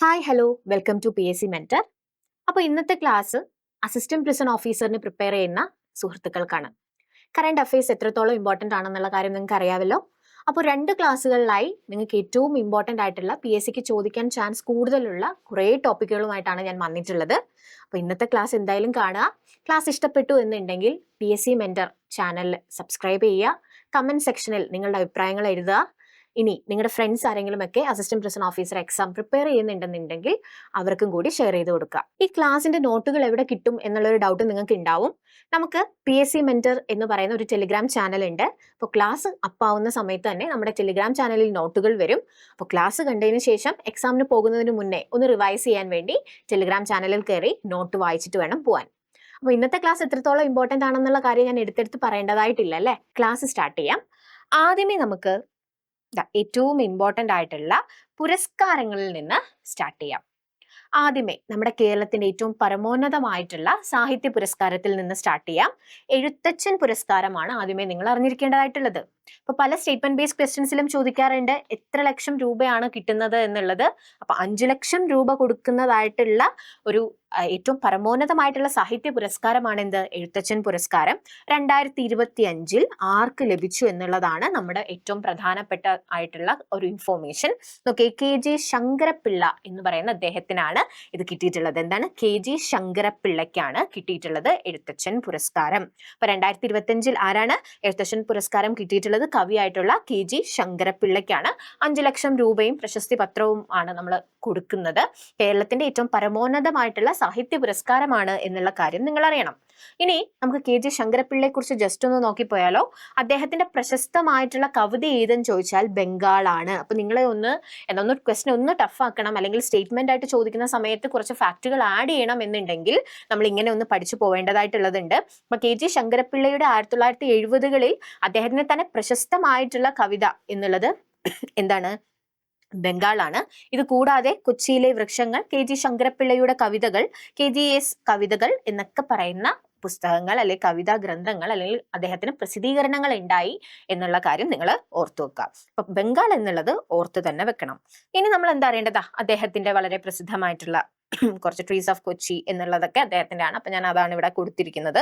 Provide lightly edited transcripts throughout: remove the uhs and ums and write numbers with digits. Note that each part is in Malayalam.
Hi hello welcome to PSC mentor. അപ്പോൾ ഇന്നത്തെ ക്ലാസ് അസിസ്റ്റന്റ് പ്രിസൺ ഓഫീസറിന് പ്രിപ്പയർ ചെയ്യുന്ന സുഹൃത്തുക്കൾക്കാണ്. കറണ്ട് അഫയേഴ്സ് എത്രത്തോളം ഇമ്പോർട്ടൻ്റ് ആണെന്നുള്ള കാര്യം നിങ്ങൾക്ക് അറിയാമല്ലോ. അപ്പോൾ 2 ക്ലാസ്സുകളിലായി നിങ്ങൾക്ക് ഏറ്റവും ഇമ്പോർട്ടൻ്റ് ആയിട്ടുള്ള PSCക്ക് ചോദിക്കാൻ ചാൻസ് കൂടുതലുള്ള കുറേ ടോപ്പിക്കുകളുമായിട്ടാണ് ഞാൻ വന്നിട്ടുള്ളത്. അപ്പോൾ ഇന്നത്തെ ക്ലാസ് എന്തായാലും കാണുക. ക്ലാസ് ഇഷ്ടപ്പെട്ടു എന്നുണ്ടെങ്കിൽ PSC മെന്റർ ചാനൽ സബ്സ്ക്രൈബ് ചെയ്യുക. കമന്റ് സെക്ഷനിൽ നിങ്ങളുടെ അഭിപ്രായങ്ങൾ എഴുതുക. ഇനി നിങ്ങളുടെ ഫ്രണ്ട്സ് ആരെങ്കിലും ഒക്കെ assistant prison officer exam prepare ചെയ്യുന്നുണ്ടെന്നുണ്ടെങ്കിൽ അവർക്കും കൂടി ഷെയർ ചെയ്ത് കൊടുക്കുക. ഈ ക്ലാസിന്റെ നോട്ടുകൾ എവിടെ കിട്ടും എന്നുള്ളൊരു ഡൗട്ട് നിങ്ങൾക്ക് ഉണ്ടാവും. നമുക്ക് PSC മെന്റർ എന്ന് പറയുന്ന ഒരു ടെലിഗ്രാം ചാനൽ ഉണ്ട്. അപ്പോൾ ക്ലാസ് അപ്പാവുന്ന സമയത്ത് തന്നെ നമ്മുടെ ടെലിഗ്രാം ചാനലിൽ നോട്ടുകൾ വരും. അപ്പോൾ ക്ലാസ് കണ്ടതിന് ശേഷം എക്സാമിന് പോകുന്നതിന് മുന്നേ ഒന്ന് റിവൈസ് ചെയ്യാൻ വേണ്ടി ടെലിഗ്രാം ചാനലിൽ കയറി നോട്ട് വായിച്ചിട്ട് വേണം പോകാൻ. അപ്പോൾ ഇന്നത്തെ ക്ലാസ് എത്രത്തോളം ഇമ്പോർട്ടൻ്റ് ആണെന്നുള്ള കാര്യം ഞാൻ എടുത്തെടുത്ത് പറയേണ്ടതായിട്ടില്ല അല്ലേ. ക്ലാസ് സ്റ്റാർട്ട് ചെയ്യാം. ആദ്യമേ നമുക്ക് ഏറ്റവും ഇമ്പോർട്ടൻ്റ് ആയിട്ടുള്ള പുരസ്കാരങ്ങളിൽ നിന്ന് സ്റ്റാർട്ട് ചെയ്യാം. ആദ്യമേ നമ്മുടെ കേരളത്തിന്റെ ഏറ്റവും പരമോന്നതമായിട്ടുള്ള സാഹിത്യ പുരസ്കാരത്തിൽ നിന്ന് സ്റ്റാർട്ട് ചെയ്യാം. എഴുത്തച്ഛൻ പുരസ്കാരമാണ് ആദ്യമേ നിങ്ങൾ അറിഞ്ഞിരിക്കേണ്ടതായിട്ടുള്ളത്. അപ്പൊ പല സ്റ്റേറ്റ്മെന്റ് ബേസ്ഡ് ക്വസ്റ്റ്യൻസിലും ചോദിക്കാറുണ്ട് എത്ര ലക്ഷം രൂപയാണ് കിട്ടുന്നത് എന്നുള്ളത്. അപ്പൊ 5 ലക്ഷം രൂപ കൊടുക്കുന്നതായിട്ടുള്ള ഒരു ഏറ്റവും പരമോന്നതമായിട്ടുള്ള സാഹിത്യ പുരസ്കാരമാണ് എന്ത്, എഴുത്തച്ഛൻ പുരസ്കാരം. 2025 ആർക്ക് ലഭിച്ചു എന്നുള്ളതാണ് നമ്മുടെ ഏറ്റവും പ്രധാനപ്പെട്ട ആയിട്ടുള്ള ഒരു ഇൻഫോർമേഷൻ. നോക്കിയേ, KG ശങ്കരപ്പിള്ള എന്ന് പറയുന്ന അദ്ദേഹത്തിനാണ് ഇത് കിട്ടിയിട്ടുള്ളത്. എന്താണ്, KG ശങ്കരപ്പിള്ളയ്ക്കാണ് കിട്ടിയിട്ടുള്ളത് എഴുത്തച്ഛൻ പുരസ്കാരം. അപ്പൊ 2025 ആരാണ് എഴുത്തച്ഛൻ പുരസ്കാരം കിട്ടിയിട്ടുള്ളത്? കവിയായിട്ടുള്ള KG ശങ്കരപ്പിള്ളയ്ക്കാണ്. 5 ലക്ഷം രൂപയും പ്രശസ്തി പത്രവും ആണ് നമ്മൾ കൊടുക്കുന്നത്. കേരളത്തിന്റെ ഏറ്റവും പരമോന്നതമായിട്ടുള്ള സാഹിത്യ പുരസ്കാരമാണ് എന്നുള്ള കാര്യം നിങ്ങൾ അറിയണം. ഇനി നമുക്ക് KG ശങ്കരപ്പിള്ളയെ കുറിച്ച് ജസ്റ്റ് ഒന്ന് നോക്കിപ്പോയാലോ. അദ്ദേഹത്തിന്റെ പ്രശസ്തമായിട്ടുള്ള കവിത ഏതെന്ന് ചോദിച്ചാൽ ബംഗാളാണ്. അപ്പൊ നിങ്ങളെ ഒന്ന് ക്വസ്റ്റ്യൻ ഒന്ന് ടഫ് ആക്കണം, അല്ലെങ്കിൽ സ്റ്റേറ്റ്മെന്റ് ആയിട്ട് ചോദിക്കുന്ന സമയത്ത് കുറച്ച് ഫാക്ടുകൾ ആഡ് ചെയ്യണം എന്നുണ്ടെങ്കിൽ നമ്മൾ ഇങ്ങനെ ഒന്ന് പഠിച്ചു പോവേണ്ടതായിട്ടുള്ളതുണ്ട്. അപ്പൊ KG ശങ്കരപ്പിള്ളയുടെ 1970കളിൽ അദ്ദേഹത്തിന് തന്നെ പ്രശസ്തമായിട്ടുള്ള കവിത എന്നുള്ളത് എന്താണ്, ബംഗാളാണ്. ഇത് കൂടാതെ കൊച്ചിയിലെ വൃക്ഷങ്ങൾ, KG ശങ്കരപ്പിള്ളയുടെ കവിതകൾ, KGS കവിതകൾ എന്നൊക്കെ പറയുന്ന പുസ്തകങ്ങൾ അല്ലെങ്കിൽ കവിതാ ഗ്രന്ഥങ്ങൾ അല്ലെങ്കിൽ അദ്ദേഹത്തിന് പ്രസിദ്ധീകരണങ്ങൾ ഉണ്ടായി എന്നുള്ള കാര്യം നിങ്ങൾ ഓർത്തു വെക്കുക. അപ്പൊ ബംഗാൾ എന്നുള്ളത് ഓർത്ത് തന്നെ വെക്കണം. ഇനി നമ്മൾ എന്താ അറിയേണ്ടതാ, അദ്ദേഹത്തിന്റെ വളരെ പ്രസിദ്ധമായിട്ടുള്ള കുറച്ച് ട്രീസ് ഓഫ് കൊച്ചി എന്നുള്ളതൊക്കെ അദ്ദേഹത്തിന്റെ ആണ്. അപ്പൊ ഞാൻ അതാണ് ഇവിടെ കൊടുത്തിരിക്കുന്നത്.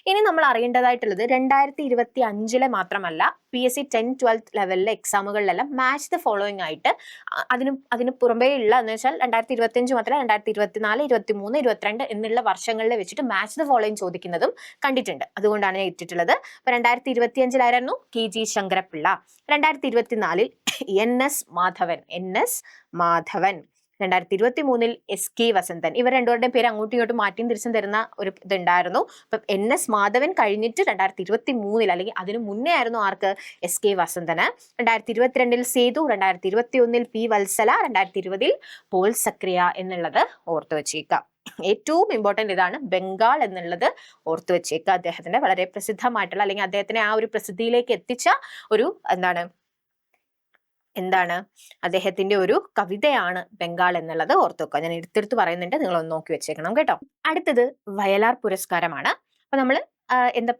ഇനി നമ്മൾ അറിയേണ്ടതായിട്ടുള്ളത് 2025 മാത്രമല്ല PSC 10th 12th ലെവലിലെ എക്സാമുകളിലെല്ലാം മാച്ച് ദ ഫോളോയിങ് ആയിട്ട് അതിന് പുറമേ ഉള്ള എന്ന് വെച്ചാൽ 2025 മാത്രമല്ല 2024, 23, 22 എന്നുള്ള വർഷങ്ങളിൽ വെച്ചിട്ട് മാച്ച് ദ ഫോളോയിങ് ചോദിക്കുന്നതും കണ്ടിട്ടുണ്ട്. അതുകൊണ്ടാണ് ഞാൻ ഇട്ടിട്ടുള്ളത്. അപ്പൊ 2025 ആയിരുന്നു KG Sankara Pillai. 2024 NS Madhavan. 2023 SK Vasanthan. ഇവർ രണ്ടുപേരുടെയും പേര് അങ്ങോട്ടും ഇങ്ങോട്ടും മാറ്റിയും തിരിച്ചും തരുന്ന ഒരു ഇതുണ്ടായിരുന്നു. അപ്പൊ NS മാധവൻ കഴിഞ്ഞിട്ട് 2023 അല്ലെങ്കിൽ അതിനു മുന്നേ ആയിരുന്നു ആർക്ക്, SK വസന്തന്. 2022 സേതു, 2021 P വത്സല, 2020 പോൾ സക്രിയ എന്നുള്ളത് ഓർത്തു വെച്ചേക്കാം. ഏറ്റവും ഇമ്പോർട്ടന്റ് ഇതാണ്, ബംഗാൾ എന്നുള്ളത് ഓർത്തു വെച്ചേക്കുക. അദ്ദേഹത്തിന്റെ വളരെ പ്രസിദ്ധമായിട്ടുള്ള അല്ലെങ്കിൽ അദ്ദേഹത്തിനെ ആ ഒരു പ്രസിദ്ധിയിലേക്ക് എത്തിച്ച ഒരു എന്താണ് അദ്ദേഹത്തിന്റെ ഒരു കവിതയാണ് ബംഗാൾ എന്നുള്ളത് ഓർത്തു വെക്കുക. ഞാൻ എടുത്തെടുത്ത് പറയുന്നുണ്ട്, നിങ്ങൾ ഒന്ന് നോക്കി വെച്ചേക്കണം കേട്ടോ. അടുത്തത് വയലാർ പുരസ്കാരമാണ്. അപ്പൊ നമ്മൾ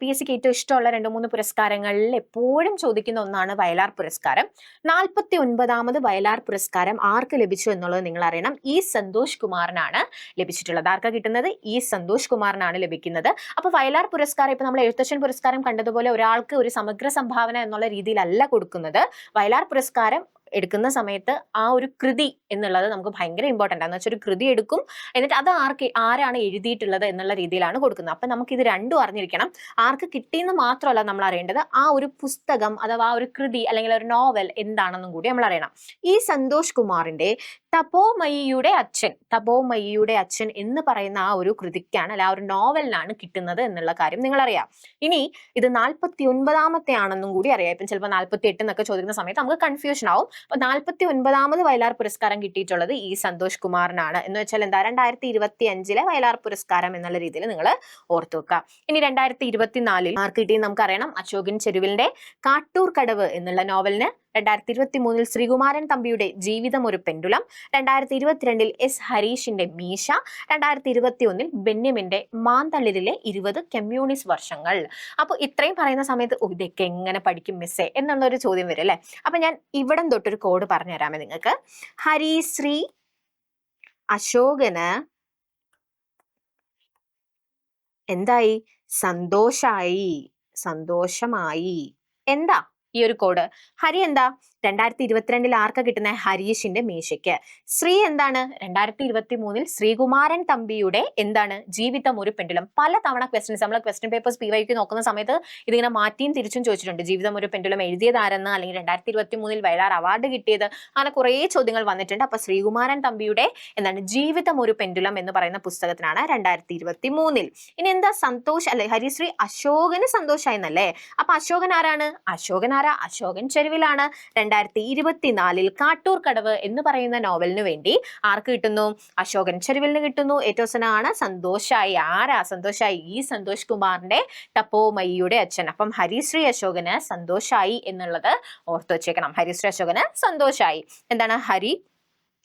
PSCക്ക് ഏറ്റവും ഇഷ്ടമുള്ള 2-3 പുരസ്കാരങ്ങളിൽ എപ്പോഴും ചോദിക്കുന്ന ഒന്നാണ് വയലാർ പുരസ്കാരം. 49ാമത് വയലാർ പുരസ്കാരം ആർക്ക് ലഭിച്ചു എന്നുള്ളത് നിങ്ങൾ അറിയണം. സന്തോഷ് കുമാറിനാണ് ലഭിച്ചിട്ടുള്ളത്. ആർക്കാ കിട്ടുന്നത്? സന്തോഷ് കുമാറിനാണ് ലഭിക്കുന്നത്. അപ്പൊ വയലാർ പുരസ്കാരം ഇപ്പൊ നമ്മൾ എഴുത്തച്ഛൻ പുരസ്കാരം കണ്ടതുപോലെ ഒരാൾക്ക് ഒരു സമഗ്ര സംഭാവന എന്നുള്ള രീതിയിലല്ല കൊടുക്കുന്നത്. വയലാർ പുരസ്കാരം എടുക്കുന്ന സമയത്ത് ആ ഒരു കൃതി എന്നുള്ളത് നമുക്ക് ഭയങ്കര ഇമ്പോർട്ടൻ്റ് ആണ്. വെച്ചാൽ ഒരു കൃതി എടുക്കും, എന്നിട്ട് അത് ആരാണ് എഴുതിയിട്ടുള്ളത് എന്നുള്ള രീതിയിലാണ് കൊടുക്കുന്നത്. അപ്പൊ നമുക്ക് ഇത് രണ്ടും അറിഞ്ഞിരിക്കണം. ആർക്ക് കിട്ടിയെന്ന് മാത്രമല്ല നമ്മൾ അറിയേണ്ടത്, ആ ഒരു പുസ്തകം അഥവാ ഒരു കൃതി അല്ലെങ്കിൽ ഒരു നോവൽ എന്താണെന്നും കൂടി നമ്മൾ അറിയണം. സന്തോഷ് കുമാറിന്റെ തപോമയിയുടെ അച്ഛൻ എന്ന് പറയുന്ന ആ ഒരു കൃതിക്കാണ് അല്ല ആ ഒരു നോവലിനാണ് കിട്ടുന്നത് എന്നുള്ള കാര്യം നിങ്ങൾ അറിയാം. ഇനി ഇത് 49ാമത്തെ ആണെന്നും കൂടി അറിയാം. ഇപ്പം ചിലപ്പോൾ 48 എന്നൊക്കെ ചോദിക്കുന്ന സമയത്ത് നമുക്ക് കൺഫ്യൂഷൻ ആവും. അപ്പൊ 49ാമത് വയലാർ പുരസ്കാരം കിട്ടിയിട്ടുള്ളത് സന്തോഷ് കുമാറിനാണ്. എന്ന് വെച്ചാൽ എന്താ, 2025 വയലാർ പുരസ്കാരം എന്നുള്ള രീതിയിൽ നിങ്ങൾ ഓർത്തു വെക്കുക. ഇനി 2024 ആർക്ക് കിട്ടിയെന്ന് നമുക്കറിയണം. അശോകൻ ചെരുവിലിന്റെ കാട്ടൂർ കടവ് എന്നുള്ള നോവലിന്. 2023 ശ്രീകുമാരൻ തമ്പിയുടെ ജീവിതം ഒരു പെൻഡുലം. 2022 S ഹരീഷിന്റെ മീശ. 2021 ബെന്യമിന്റെ മാന്തളിരിലെ 20 കമ്മ്യൂണിസ്റ്റ് വർഷങ്ങൾ. അപ്പൊ ഇത്രയും പറയുന്ന സമയത്ത് ഇതൊക്കെ എങ്ങനെ പഠിക്കും മിസ്സേ എന്നുള്ളൊരു ചോദ്യം വരും അല്ലെ. അപ്പൊ ഞാൻ ഇവിടം തൊട്ടൊരു കോഡ് പറഞ്ഞു തരാമേ നിങ്ങൾക്ക്. ഹരിശ്രീ അശോകന് എന്തായി? സന്തോഷമായി. എന്താ ഈ ഒരു കോഡ്? ഹരി എന്താ? 2022 ആർക്കാ കിട്ടുന്ന? ഹരീഷിന്റെ മീശയ്ക്ക്. ശ്രീ എന്താണ്? 2023 ശ്രീകുമാരൻ തമ്പിയുടെ എന്താണ്? ജീവിതം ഒരു പെൻഡുലം. പല തവണ ക്വസ്റ്റ്യൻസ് നമ്മൾ ക്വസ്റ്റ്യൻ പേപ്പേഴ്സ് PYQ നോക്കുന്ന സമയത്ത് ഇതിങ്ങനെ മാറ്റിയും തിരിച്ചും ചോദിച്ചിട്ടുണ്ട്. ജീവിതം ഒരു പെൻഡുലം എഴുതിയത് ആരെന്ന്, അല്ലെങ്കിൽ 2023 വയലാർ അവാർഡ് കിട്ടിയത്, അങ്ങനെ കുറേ ചോദ്യങ്ങൾ വന്നിട്ടുണ്ട്. അപ്പൊ ശ്രീകുമാരൻ തമ്പിയുടെ എന്താണ്? ജീവിതം ഒരു പെൻഡുലം എന്ന് പറയുന്ന പുസ്തകത്തിനാണ് 2023. ഇനി എന്താ? സന്തോഷ് അല്ലെ? ഹരിശ്രീ അശോകന് സന്തോഷായെന്നല്ലേ? അപ്പൊ അശോകൻ ആരാണ്? അശോകൻ ചെരുവിലാണ്. 2024 കാട്ടൂർ കടവ് എന്ന് പറയുന്ന നോവലിന് വേണ്ടി ആർക്ക് കിട്ടുന്നു? അശോകൻ ചെരുവിലിന് കിട്ടുന്നു. ഏറ്റവും അവസാനമാണ് സന്തോഷായി. ആരാ സന്തോഷായി? ഈ സന്തോഷ് കുമാറിന്റെ തപോമയിയുടെ അച്ഛൻ. അപ്പം ഹരിശ്രീ അശോകന് സന്തോഷായി എന്നുള്ളത് ഓർത്തു വെച്ചേക്കണം. ഹരിശ്രീ അശോകന് സന്തോഷായി. എന്താണ്?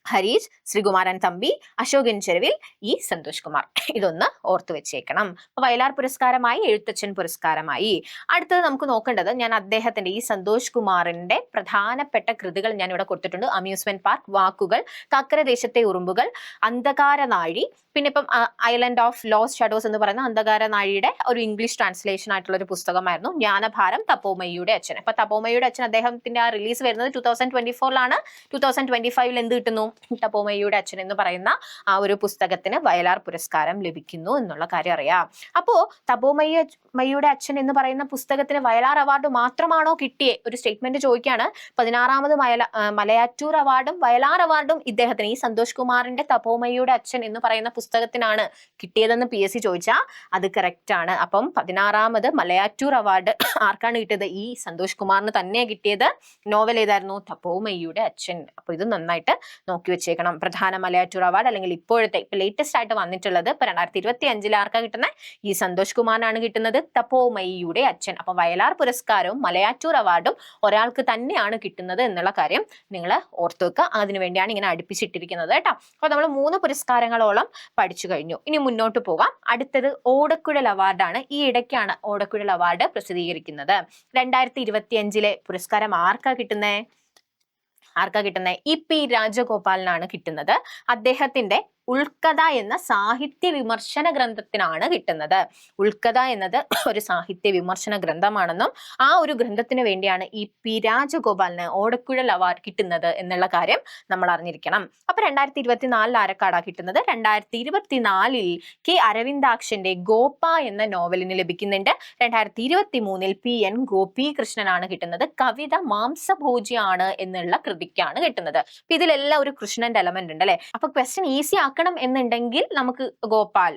ഹരീഷ്, ശ്രീകുമാരൻ തമ്പി, അശോകൻ ചെരുവിൽ, ഈ സന്തോഷ് കുമാർ. ഇതൊന്ന് ഓർത്തു വെച്ചേക്കണം. വയലാർ പുരസ്കാരമായി, എഴുത്തച്ഛൻ പുരസ്കാരമായി. അടുത്തത് നമുക്ക് നോക്കേണ്ടത്, ഞാൻ അദ്ദേഹത്തിന്റെ ഈ സന്തോഷ് കുമാറിന്റെ പ്രധാനപ്പെട്ട കൃതികൾ ഞാൻ ഇവിടെ കൊടുത്തിട്ടുണ്ട്. അമ്യൂസ്മെന്റ് പാർക്ക്, വാക്കുകൾ, കക്കര ദേശത്തെ ഉറുമ്പുകൾ, അന്ധകാരനാഴി, പിന്നെ ഇപ്പം ഐലൻഡ് ഓഫ് ലോസ്റ്റ് ഷാഡോസ് എന്ന് പറയുന്ന അന്ധകാരനാഴിയുടെ ഒരു ഇംഗ്ലീഷ് ട്രാൻസ്ലേഷൻ ആയിട്ടുള്ള ഒരു പുസ്തകമായിരുന്നു ജ്ഞാനഭാരം, തപോമയിയുടെ അച്ഛൻ. അപ്പൊ തപോമയിയുടെ അച്ഛൻ അദ്ദേഹത്തിന്റെ ആ റിലീസ് വരുന്നത് 2024 2025 എന്ത് കിട്ടുന്നു? തപോമയിയുടെ അച്ഛൻ എന്ന് പറയുന്ന ആ ഒരു പുസ്തകത്തിന് വയലാർ പുരസ്കാരം ലഭിക്കുന്നു എന്നുള്ള കാര്യം അറിയാം. അപ്പോ തപോമയിയുടെ അച്ഛൻ എന്ന് പറയുന്ന പുസ്തകത്തിന് വയലാർ അവാർഡ് മാത്രമാണോ കിട്ടിയേ? ഒരു സ്റ്റേറ്റ്മെന്റ് ചോദിക്കാണ്. 16ാമത് മലയാറ്റൂർ അവാർഡും വയലാർ അവാർഡും ഇദ്ദേഹത്തിന്, ഈ സന്തോഷ് കുമാറിന്റെ തപോമയിയുടെ അച്ഛൻ എന്ന് പറയുന്ന പുസ്തകത്തിനാണ് കിട്ടിയതെന്ന് PSC ചോദിച്ചാൽ അത് കറക്റ്റ് ആണ്. അപ്പം 16ാമത് മലയാറ്റൂർ അവാർഡ് ആർക്കാണ് കിട്ടിയത്? ഈ സന്തോഷ് കുമാറിന് തന്നെ കിട്ടിയത്. നോവൽ ഏതായിരുന്നു? തപോമയിയുടെ അച്ഛൻ. അപ്പൊ ഇത് നന്നായിട്ട് നോക്കി വെച്ചേക്കണം. പ്രധാന മലയാറ്റൂർ അവാർഡ്, അല്ലെങ്കിൽ ഇപ്പൊ ലേറ്റസ്റ്റ് ആയിട്ട് വന്നിട്ടുള്ളത് ഇപ്പൊ 2025 ആർക്കാ കിട്ടുന്നത്? ഈ സന്തോഷ് കുമാറിനാണ് കിട്ടുന്നത്. തപോമയിയുടെ അച്ഛൻ. അപ്പൊ വയലാർ പുരസ്കാരവും മലയാറ്റൂർ അവാർഡും ഒരാൾക്ക് തന്നെയാണ് കിട്ടുന്നത് എന്നുള്ള കാര്യം നിങ്ങൾ ഓർത്തു വെക്കുക. അതിനുവേണ്ടിയാണ് ഇങ്ങനെ അടുപ്പിച്ചിട്ടിരിക്കുന്നത് കേട്ടോ. അപ്പൊ നമ്മൾ 3 പുരസ്കാരങ്ങളോളം പഠിച്ചു കഴിഞ്ഞു. ഇനി മുന്നോട്ട് പോകാം. അടുത്തത് ഓടക്കുഴൽ അവാർഡാണ്. ഈ ഇടയ്ക്കാണ് ഓടക്കുഴൽ അവാർഡ് പ്രസിദ്ധീകരിക്കുന്നത്. 2025 പുരസ്കാരം ആർക്കാ കിട്ടുന്നത്? EP രാജഗോപാലിനാണ് കിട്ടുന്നത്. അദ്ദേഹത്തിന്റെ ഉൾക്കഥ എന്ന സാഹിത്യ വിമർശന ഗ്രന്ഥത്തിനാണ് കിട്ടുന്നത്. ഉൾക്കഥ എന്നത് ഒരു സാഹിത്യ വിമർശന ഗ്രന്ഥമാണെന്നും ആ ഒരു ഗ്രന്ഥത്തിന് വേണ്ടിയാണ് EP രാജഗോപാലിന് ഓടക്കുഴൽ അവാർഡ് കിട്ടുന്നത് എന്നുള്ള കാര്യം നമ്മൾ അറിഞ്ഞിരിക്കണം. അപ്പൊ 2024 ആരക്കാടാ കിട്ടുന്നത്? 2024 K അരവിന്ദാക്ഷന്റെ ഗോപ എന്ന നോവലിന് ലഭിക്കുന്നുണ്ട്. 2023 PN ഗോപീകൃഷ്ണനാണ് കിട്ടുന്നത്. കവിത മാംസഭോജിയാണ് എന്നുള്ള കൃതിക്കാണ് കിട്ടുന്നത്. ഇതിലെല്ലാം ഒരു കൃഷ്ണന്റെ എലമെന്റ് ഉണ്ട് അല്ലെ? അപ്പൊ ക്വസ്റ്റ്യൻ ഈസി ആക്കണം എന്നുണ്ടെങ്കിൽ നമുക്ക് ഗോപാൽ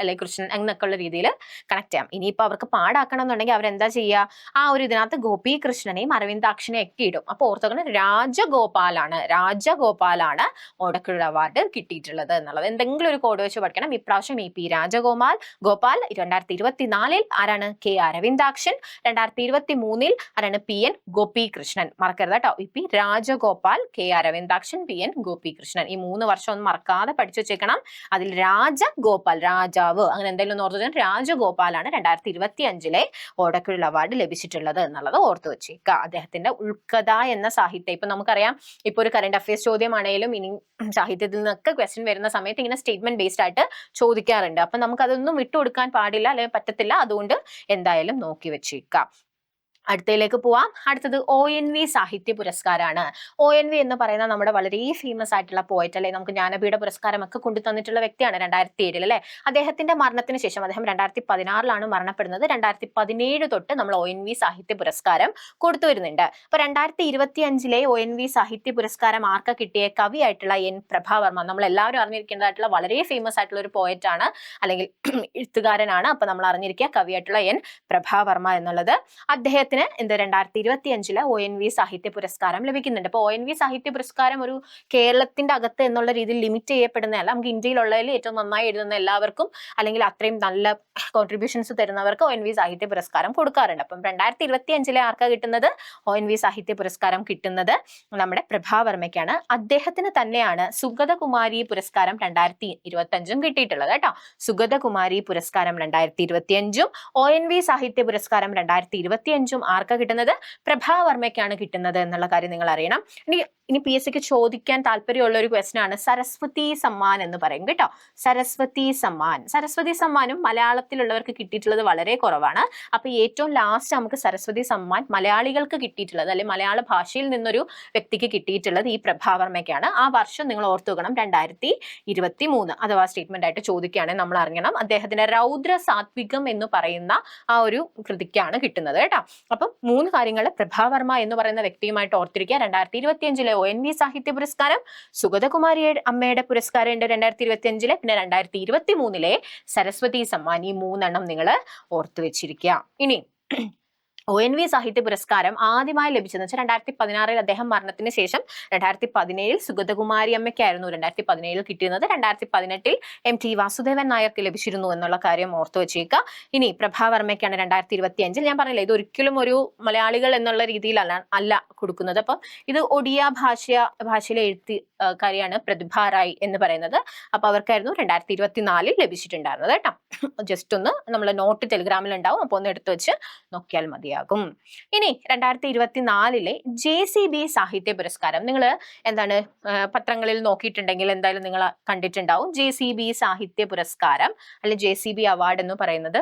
അല്ലെ കൃഷ്ണൻ എന്നൊക്കെ ഉള്ള രീതിയിൽ കണക്ട് ചെയ്യാം. ഇനിയിപ്പോ അവർക്ക് പാടാക്കണം എന്നുണ്ടെങ്കിൽ അവരെന്താ ചെയ്യുക? ആ ഒരു ഇതിനകത്ത് ഗോപീകൃഷ്ണനെയും അരവിന്ദാക്ഷനെയും ഒക്കെ ഇടും. അപ്പൊ ഓർത്തോക്കണം, രാജഗോപാലാണ് ഓടക്കുഴൽ അവാർഡ് കിട്ടിയിട്ടുള്ളത് എന്നുള്ളത്. എന്തെങ്കിലും ഒരു കോഡ് വെച്ച് പഠിക്കണം. ഇപ്രാവശ്യം EP രാജഗോപാൽ 2024 ആരാണ്? K അരവിന്ദാക്ഷൻ. 2023 ആരാണ്? PN ഗോപീകൃഷ്ണൻ. മറക്കരുത് കേട്ടോ. EP Rajagopal, K Aravindakshan, PN Gopikrishnan. ഈ 3 വർഷം ഒന്നും മറക്കാതെ പഠിച്ചു വെച്ചേക്കണം. അതിൽ രാജഗോപാൽ, രാജാവ്, അങ്ങനെ എന്തെങ്കിലും ഒന്ന് ഓർത്തു. രാജഗോപാലാണ് 2025 ഓടക്കുഴൽ അവാർഡ് ലഭിച്ചിട്ടുള്ളത് എന്നുള്ളത് ഓർത്തു വെച്ചേക്കുക. അദ്ദേഹത്തിന്റെ ഉൾക്കഥ എന്ന സാഹിത്യം, ഇപ്പൊ നമുക്കറിയാം, ഇപ്പൊ ഒരു കറന്റ് അഫയേഴ്സ് ചോദ്യമാണെങ്കിലും ഇനി സാഹിത്യത്തിൽ നിന്നൊക്കെ ക്വസ്റ്റ്യൻ വരുന്ന സമയത്ത് ഇങ്ങനെ സ്റ്റേറ്റ്മെന്റ് ബേസ്ഡ് ആയിട്ട് ചോദിക്കാറുണ്ട്. അപ്പൊ നമുക്ക് അതൊന്നും വിട്ടുകൊടുക്കാൻ പാടില്ല, അല്ലെങ്കിൽ പറ്റത്തില്ല. അതുകൊണ്ട് എന്തായാലും നോക്കി വെച്ചേക്കുക. അടുത്തയിലേക്ക് പോവാം. അടുത്തത് ONV സാഹിത്യ പുരസ്കാരമാണ്. ONV എന്ന് പറയുന്ന നമ്മുടെ വളരെ ഫേമസ് ആയിട്ടുള്ള പോയറ്റ് അല്ലെ, നമുക്ക് ജ്ഞാനപീഠ പുരസ്കാരം ഒക്കെ കൊണ്ടു തന്നിട്ടുള്ള വ്യക്തിയാണ്. 2007 അല്ലെ. അദ്ദേഹത്തിന്റെ മരണത്തിന് ശേഷം, അദ്ദേഹം 2016 മരണപ്പെടുന്നത്, 2017 തൊട്ട് നമ്മൾ ONV സാഹിത്യ പുരസ്കാരം കൊടുത്തു വരുന്നുണ്ട്. അപ്പൊ 2025 ONV സാഹിത്യ പുരസ്കാരം ആർക്കാ കിട്ടിയ? കവിയായിട്ടുള്ള N പ്രഭാവർമ്മ. നമ്മൾ എല്ലാവരും അറിഞ്ഞിരിക്കേണ്ടതായിട്ടുള്ള വളരെ ഫേമസ് ആയിട്ടുള്ള ഒരു പോയറ്റ് ആണ്, അല്ലെങ്കിൽ എഴുത്തുകാരനാണ്. അപ്പൊ നമ്മൾ അറിഞ്ഞിരിക്കുക കവിയായിട്ടുള്ള N പ്രഭാവർമ്മ എന്നുള്ളത്. അദ്ദേഹത്തിന് 2025 ONV സാഹിത്യ പുരസ്കാരം ലഭിക്കുന്നുണ്ട്. അപ്പൊ ONV സാഹിത്യ പുരസ്കാരം ഒരു കേരളത്തിന്റെ അകത്ത് എന്നുള്ള രീതിയിൽ ലിമിറ്റ് ചെയ്യപ്പെടുന്നതല്ല. നമുക്ക് ഇന്ത്യയിലുള്ളതിൽ ഏറ്റവും നന്നായി എഴുതുന്ന എല്ലാവർക്കും, അല്ലെങ്കിൽ അത്രയും നല്ല കോൺട്രിബ്യൂഷൻസ് തരുന്നവർക്ക് ONV സാഹിത്യ പുരസ്കാരം കൊടുക്കാറുണ്ട്. അപ്പം 2025 ആർക്കാ കിട്ടുന്നത്? ONV സാഹിത്യ പുരസ്കാരം കിട്ടുന്നത് നമ്മുടെ പ്രഭാവർമ്മയ്ക്കാണ്. അദ്ദേഹത്തിന് തന്നെയാണ് സുഗതകുമാരി പുരസ്കാരം 2025 കിട്ടിയിട്ടുള്ളത് കേട്ടോ. സുഗതകുമാരി പുരസ്കാരം 2025, ONV സാഹിത്യ പുരസ്കാരം 2025 ആർക്കാ കിട്ടുന്നത്? പ്രഭാവർമ്മയ്ക്കാണ് കിട്ടുന്നത് എന്നുള്ള കാര്യം നിങ്ങൾ അറിയണം. ഇനി PSCക്ക് ചോദിക്കാൻ താല്പര്യമുള്ള ഒരു ക്വസ്റ്റൻ ആണ് സരസ്വതി സമ്മാൻ എന്ന് പറയും കേട്ടോ. സരസ്വതി സമ്മാനും മലയാളത്തിലുള്ളവർക്ക് കിട്ടിയിട്ടുള്ളത് വളരെ കുറവാണ്. അപ്പൊ ഏറ്റവും ലാസ്റ്റ് നമുക്ക് സരസ്വതി സമ്മാൻ മലയാളികൾക്ക് കിട്ടിയിട്ടുള്ളത്, അല്ലെങ്കിൽ മലയാള ഭാഷയിൽ നിന്നൊരു വ്യക്തിക്ക് കിട്ടിയിട്ടുള്ളത് ഈ പ്രഭാവർമ്മയ്ക്കാണ്. ആ വർഷം നിങ്ങൾ ഓർത്തു വെക്കണം, 2023. അഥവാ സ്റ്റേറ്റ്മെന്റ് ആയിട്ട് ചോദിക്കുകയാണെങ്കിൽ നമ്മൾ അറിയണം അദ്ദേഹത്തിന്റെ രൗദ്ര സാത്വികം എന്ന് പറയുന്ന ആ ഒരു കൃതിക്കാണ് കിട്ടുന്നത് കേട്ടോ. അപ്പം 3 കാര്യങ്ങൾ പ്രഭാവർമ്മ എന്ന് പറയുന്ന വ്യക്തിയുമായിട്ട് ഓർത്തിരിക്കുക. 2025 ONV സാഹിത്യ പുരസ്കാരം, സുഗതകുമാരി അമ്മയുടെ പുരസ്കാരം ഉണ്ട് 2025, പിന്നെ 2023 സരസ്വതി സമ്മാൻ. ഈ 3 എണ്ണം നിങ്ങൾ ഓർത്തു വെച്ചിരിക്കുക. ഇനി ONV സാഹിത്യ പുരസ്കാരം ആദ്യമായി ലഭിച്ചതെന്ന് വെച്ചാൽ 2016 അദ്ദേഹം മരണത്തിന് ശേഷം 2017 സുഗതകുമാരി അമ്മയ്ക്കായിരുന്നു 2017 കിട്ടിയിരുന്നത്. 2018 MT വാസുദേവൻ നായർക്ക് ലഭിച്ചിരുന്നു എന്നുള്ള കാര്യം ഓർത്തു വെച്ചേക്കുക. ഇനി പ്രഭാവർമ്മയ്ക്കാണ് 2025. ഞാൻ പറഞ്ഞില്ല, ഇത് ഒരിക്കലും ഒരു മലയാളികൾ എന്നുള്ള രീതിയിലല്ല കൊടുക്കുന്നത്. അപ്പം ഇത് ഒഡിയ ഭാഷയിലെ എഴുത്തുകാരിയാണ് പ്രതിഭ റായ് എന്ന് പറയുന്നത്. അപ്പൊ അവർക്കായിരുന്നു 2024 ലഭിച്ചിട്ടുണ്ടായിരുന്നത് കേട്ടോ. ജസ്റ്റ് ഒന്ന് നമ്മൾ നോട്ട് ടെലിഗ്രാമിൽ ഉണ്ടാവും, അപ്പൊ ഒന്ന് എടുത്തു വെച്ച് നോക്കിയാൽ മതിയാകും. ഇനി 2024 JCB സാഹിത്യ പുരസ്കാരം നിങ്ങൾ എന്താണ് പത്രങ്ങളിൽ നോക്കിയിട്ടുണ്ടെങ്കിൽ എന്തായാലും നിങ്ങൾ കണ്ടിട്ടുണ്ടാവും. JCB സാഹിത്യ പുരസ്കാരം അല്ലെങ്കിൽ JCB അവാർഡ് എന്ന് പറയുന്നത്